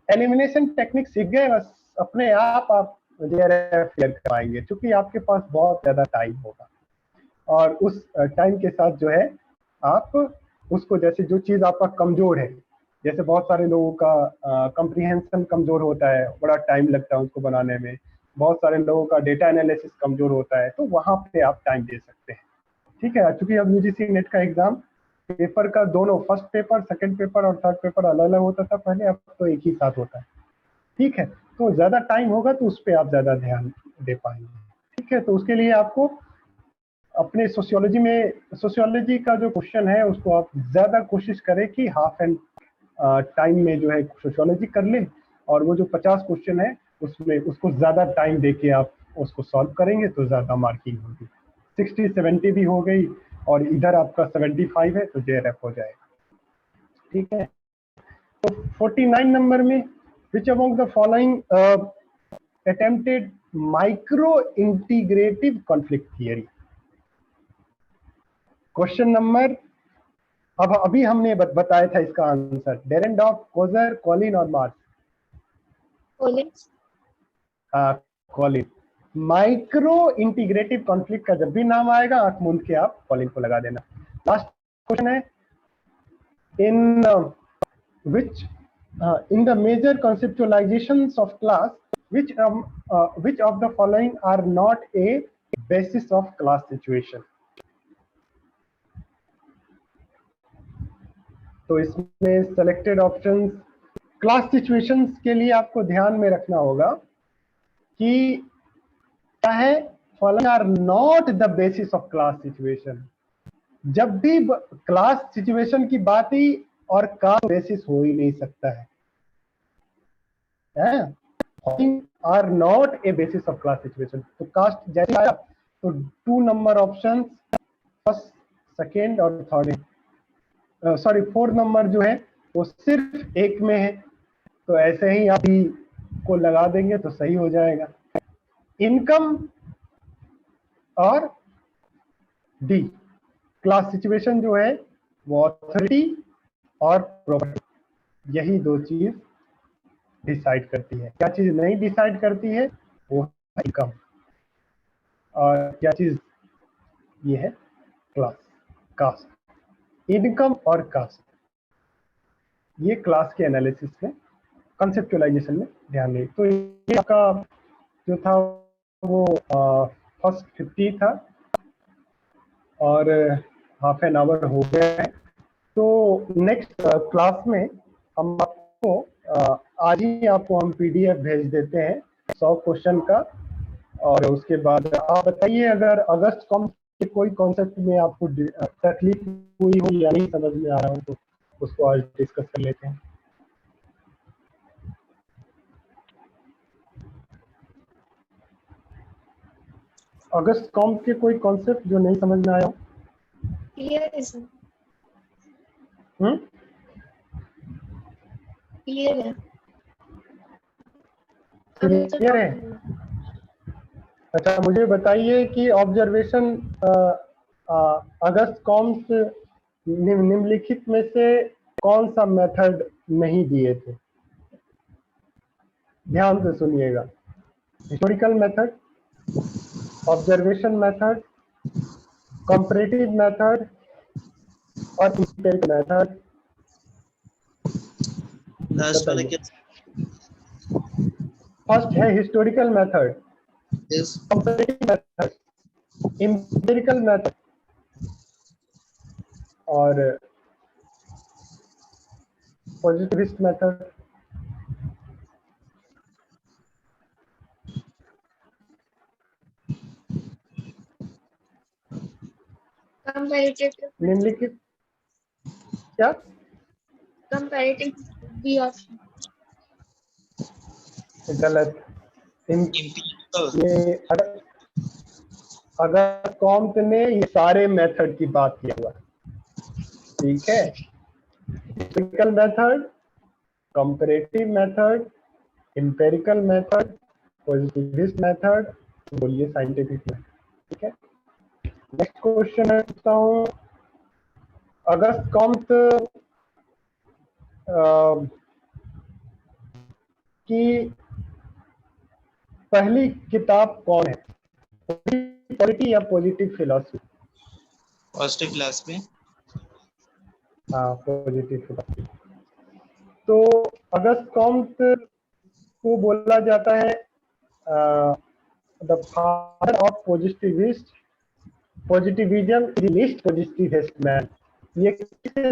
A: एलिमिनेशन टेक्निक सीख गए बस अपने आप JRF क्लियर करवाएंगे, क्योंकि आपके पास बहुत ज्यादा टाइम होगा, और उस टाइम के साथ जो है आप उसको, जैसे जो चीज आपका कमजोर है, जैसे बहुत सारे लोगों का कंप्रीहेंशन कमजोर होता है, बड़ा टाइम लगता है उसको बनाने में, बहुत सारे लोगों का डेटा एनालिसिस कमजोर होता है, तो वहां पे आप टाइम दे सकते हैं, ठीक है। चूंकि अब यूजीसी नेट का एग्जाम पेपर का दोनों, फर्स्ट पेपर, सेकंड पेपर और थर्ड पेपर अलग अलग होता था पहले, अब तो एक ही साथ होता है, ठीक है। तो ज्यादा टाइम होगा तो उस पर आप ज्यादा ध्यान दे पाएंगे, ठीक है। तो उसके लिए आपको अपने सोशियोलॉजी का जो क्वेश्चन है उसको आप ज्यादा कोशिश करें कि हाफ एंड टाइम में जो है सोशियोलॉजी कर लें, और वो जो 50 क्वेश्चन है उसमें उसको ज्यादा टाइम देके आप उसको सॉल्व करेंगे तो ज्यादा मार्किंग होगी। 60-70 भी हो गई और इधर आपका 75 है तो JRF हो जाएगा, ठीक है। तो 49 नंबर में which among the following attempted micro integrative conflict theory. Question number, अब अभी हमने बताया था इसका आंसर, डेरेनडॉर्फ, कोजर, कॉलिन और Mars.
B: Colin.
A: Colin, micro integrative conflict का जब भी नाम आएगा आंख मूंद के आप फॉलोइंग को लगा देना। लास्ट क्वेश्चन है, इन which in the major conceptualizations of class, which of the following are not a basis of class situation? तो इसमें सेलेक्टेड ऑप्शंस क्लास सिचुएशंस के लिए आपको ध्यान में रखना होगा कि क्या है, following are not the basis of class situation. जब भी क्लास सिचुएशन की बात ही और का बेसिस हो ही नहीं सकता है, are not a basis of class situation. तो कास्ट जैसे आया तो 2 नंबर ऑप्शन फर्स्ट, सेकेंड और थर्ड है, सॉरी 4 नंबर जो है वो सिर्फ एक में है, तो ऐसे ही आप भी को लगा देंगे तो सही हो जाएगा। इनकम और डी, क्लास सिचुएशन जो है वो अथॉरिटी और प्रॉपर्टी, यही 2 चीज डिसाइड करती है। क्या चीज नहीं डिसाइड करती है, वो है इनकम, और क्या चीज ये है क्लास, कास्ट। इनकम और कास्ट ये क्लास के एनालिसिस में, कंसेप्चुअलाइजेशन में ध्यान दें। तो ये आपका जो था वो फर्स्ट 50 था और हाफ एन आवर हो गया है। तो नेक्स्ट क्लास में हम आपको आज ही आपको हम पीडीएफ भेज देते हैं 100 क्वेश्चन का, और उसके बाद आप बताइए अगर अगस्त कॉम के कोई कॉन्सेप्ट में आपको तकलीफ हुई हो या नहीं समझ में आ रहा हो तो उसको आज डिस्कस कर लेते हैं। अगस्त कॉम के कोई कॉन्सेप्ट जो नहीं समझ में आया हो?
B: क्लियर है सर,
A: हम्म,
B: क्लियर है।
A: क्लियर है। अच्छा, मुझे बताइए कि ऑब्जर्वेशन अगस्त कॉम्स निम्नलिखित में से कौन सा मेथड नहीं दिए थे? ध्यान से सुनिएगा। Historical method, observation method, comparative method और इंपेरिकल मेथड।
C: लास्ट वाला क्या?
A: फर्स्ट है historical method,
C: yes,
A: comparative method, empirical method और पॉजिटिविस्ट मेथड।
B: कंपैरेटिव
A: निम्नलिखित क्या?
B: Comparative B option.
A: गलत।
C: इंपीरिकल।
A: ये अगर कॉम्ट ने ये सारे मेथड की बात किया हुआ, ठीक है? Historical method, comparative method, empirical method, positivist method, बोलिए साइंटिफिक मेथड, ठीक है? नेक्स्ट क्वेश्चन है, पूछता हूँ अगस्त कॉम्ट की पहली किताब कौन है? पॉलिटी या पॉजिटिव फिलॉसफी?
C: पॉजिटिव क्लास में।
A: हाँ, पॉजिटिव फिलॉसफी। तो अगस्त कॉम्ट को बोला जाता है the father of positivism, the least positivist man. ये किससे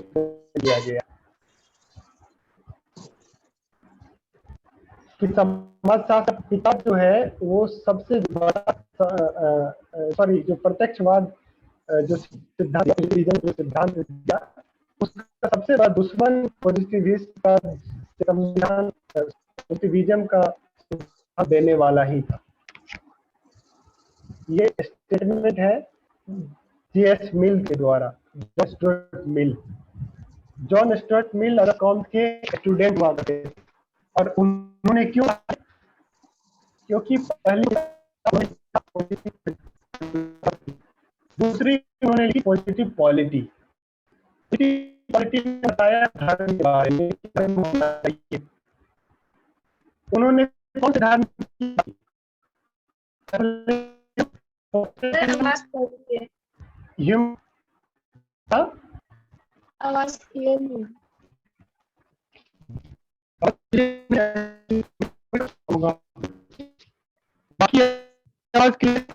A: दिया गया कि समाजशास्त्र किताब जो है वो सबसे बड़ा सॉरी जो प्रत्यक्षवाद जो सिद्धांत दिया उसका सबसे बड़ा दुश्मन पॉजिटिविस्ट का संविधान, पॉजिटिविज्म का देने वाला ही था। ये स्टेटमेंट है J.S. मिल के द्वारा। John Stuart Mill Auguste Comte के स्टूडेंट हुआ करते थे, और उन्होंने क्यों, क्योंकि पहली दूसरी उन्होंने लिखी पॉजिटिव पॉलिटी। पॉलिटी में बताया धर्म के बारे में, उन्होंने कौन से धर्म
B: सर आवाज कर रही है,
A: ह्यूमन,
B: आवाज क्लियर नहीं है।
A: बाकी आवाज क्लियर?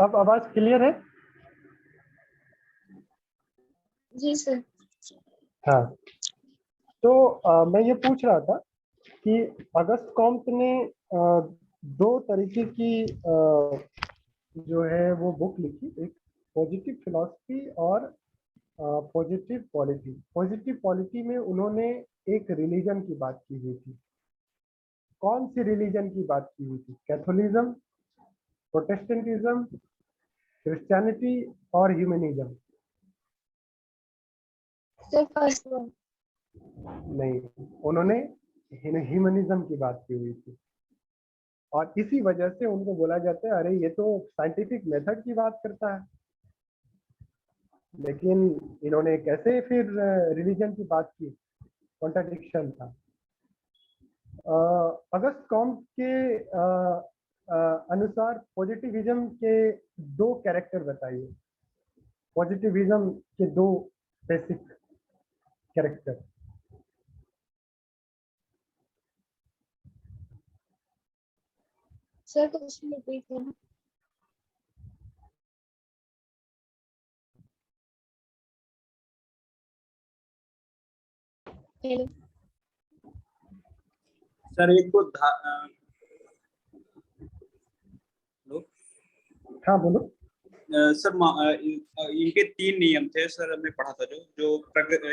A: अब आवाज क्लियर है?
B: जी सर।
A: हाँ, तो मैं ये पूछ रहा था कि अगस्त कॉम्ट ने दो तरीके की जो है वो बुक लिखी, एक पॉजिटिव फिलॉसफी और पॉजिटिव पॉलिटी। पॉजिटिव पॉलिटी में उन्होंने एक रिलीजन की बात की हुई थी। कौन सी रिलीजन की बात की हुई थी? कैथोलिज्म, प्रोटेस्टेंटिज्म, क्रिश्चियनिटी और ह्यूमनिज्म?
B: Sir first one.
A: नहीं, उन्होंने ह्यूमनिज्म की बात की हुई थी, और इसी वजह से उनको बोला जाता है अरे ये तो साइंटिफिक मेथड की बात करता है। लेकिन इन्होंने कैसे फिर रिलीजन की बात की? कॉन्ट्राडिक्शन था। अगस्त कॉम्ट के अनुसार पॉजिटिविज्म के दो कैरेक्टर बताइए। पॉजिटिविज्म के दो basic character.
B: Sir question repeat करना। हेलो।
E: सर एक तो हेलो
A: हाँ बोलो।
E: सर इनके तीन नियम थे सर, हमने पढ़ा था जो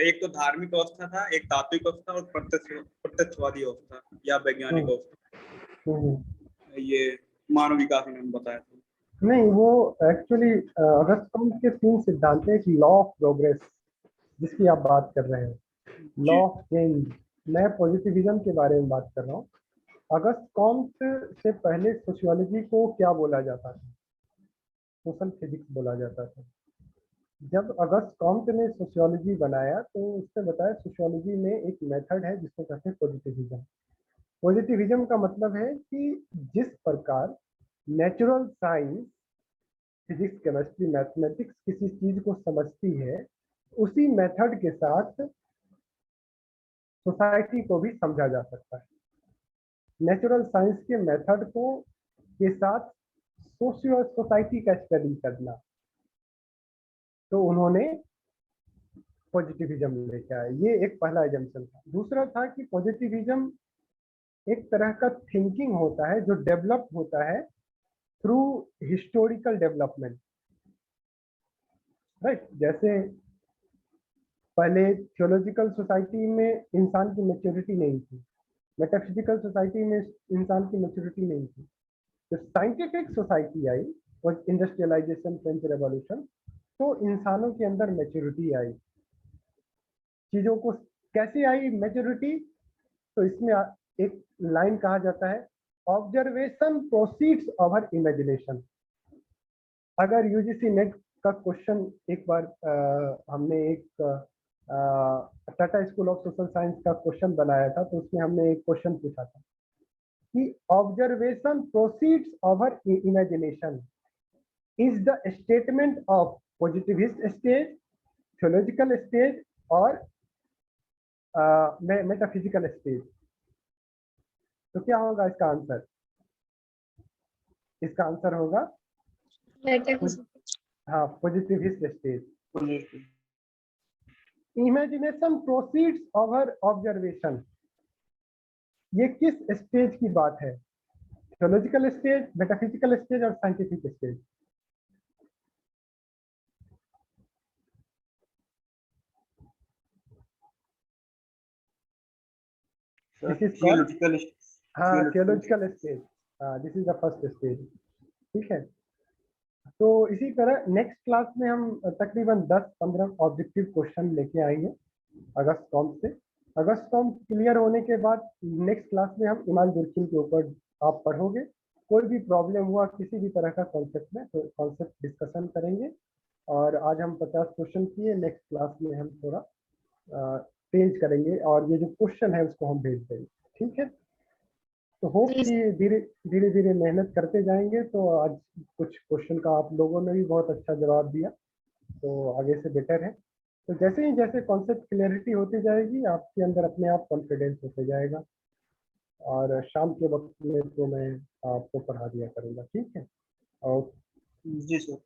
E: एक तो धार्मिक अवस्था था, एक तात्विक अवस्था और प्रत्यक्षवादी अवस्था या वैज्ञानिक अवस्था। ये मानव विकास इन्होंने बताया था।
A: नहीं, वो एक्चुअली अगस्त कॉम्ट के तीन सिद्धांत हैं। एक लॉ ऑफ प्रोग्रेस जिसकी आप बात कर रहे हैं, लॉ
E: जी
A: ऑफ चेंज। मैं पॉजिटिविज्म के बारे में बात कर रहा हूँ। अगस्त कॉम्ट से पहले सोशियोलॉजी को क्या बोला जाता था? सोशल फिजिक्स बोला जाता था। जब अगस्त कॉम्ट ने सोशियोलॉजी बनाया तो उसने बताया सोशियोलॉजी में एक मेथड है जिसको कहते हैं पॉजिटिविज्म। पॉजिटिविज्म का मतलब है कि जिस प्रकार natural science, physics, chemistry, mathematics किसी चीज को समझती है, उसी मेथड के साथ सोसाइटी को भी समझा जा सकता है। नेचुरल साइंस के मेथड को के साथ सोशियो सोसाइटी का स्टडी करना, तो उन्होंने पॉजिटिविज्म लेके आए। ये एक पहला एजम्पशन था। दूसरा था कि पॉजिटिविज्म एक तरह का थिंकिंग होता है जो डेवलप होता है थ्रू हिस्टोरिकल डेवलपमेंट, राइट? जैसे पहले थियोलॉजिकल सोसाइटी में इंसान की मैच्योरिटी नहीं थी, मेटाफिजिकल सोसाइटी में इंसान की मैच्योरिटी नहीं थी। तो साइंटिफिक सोसाइटी आई और इंडस्ट्रियलाइजेशन, फ्रेंच रेवोल्यूशन, तो इंसानों के अंदर मैच्योरिटी आई। चीजों को कैसे आई मैच्योरिटी? तो इसमें एक लाइन कहा जाता है, ऑब्जर्वेशन प्रोसीड्स ओवर इमेजिनेशन। अगर यूजीसी नेट का क्वेश्चन एक बार हमने एक Tata school of social science का क्वेश्चन बनाया था, तो उसमें हमने एक क्वेश्चन पूछा था कि observation proceeds over imagination is the statement of positivist stage, theological stage और मेटाफिजिकल स्टेज। तो क्या होगा इसका आंसर? इसका आंसर होगा
B: Metaphysics.
A: हाँ positivist stage.
E: Positive.
A: Imagination proceeds over observation, ये किस स्टेज की बात है? थियोलॉजिकल स्टेज, मेटाफिजिकल स्टेज और scientific stage? This is called
E: theological.
A: हाँ theological stage, this is the first stage. ठीक है, तो इसी तरह नेक्स्ट क्लास में हम तकरीबन 10-15 ऑब्जेक्टिव क्वेश्चन लेके आएंगे अगस्त फॉर्म से। अगस्त फॉर्म क्लियर होने के बाद नेक्स्ट क्लास में हम इमाम दुर्किन के ऊपर आप पढ़ोगे। कोई भी प्रॉब्लम हुआ किसी भी तरह का कॉन्सेप्ट में तो कॉन्सेप्ट डिस्कशन करेंगे। और आज हम 50 क्वेश्चन किए, नेक्स्ट क्लास में हम थोड़ा तेज करेंगे और ये जो क्वेश्चन है उसको हम भेज देंगे। ठीक है, तो होप कि धीरे धीरे मेहनत करते जाएंगे तो आज कुछ क्वेश्चन का आप लोगों ने भी बहुत अच्छा जवाब दिया, तो आगे से बेटर है। तो जैसे कॉन्सेप्ट क्लियरिटी होती जाएगी आपके अंदर अपने आप कॉन्फिडेंस होते जाएगा। और शाम के वक्त में तो मैं आपको पढ़ा दिया करूँगा। ठीक है, और
E: जी सर।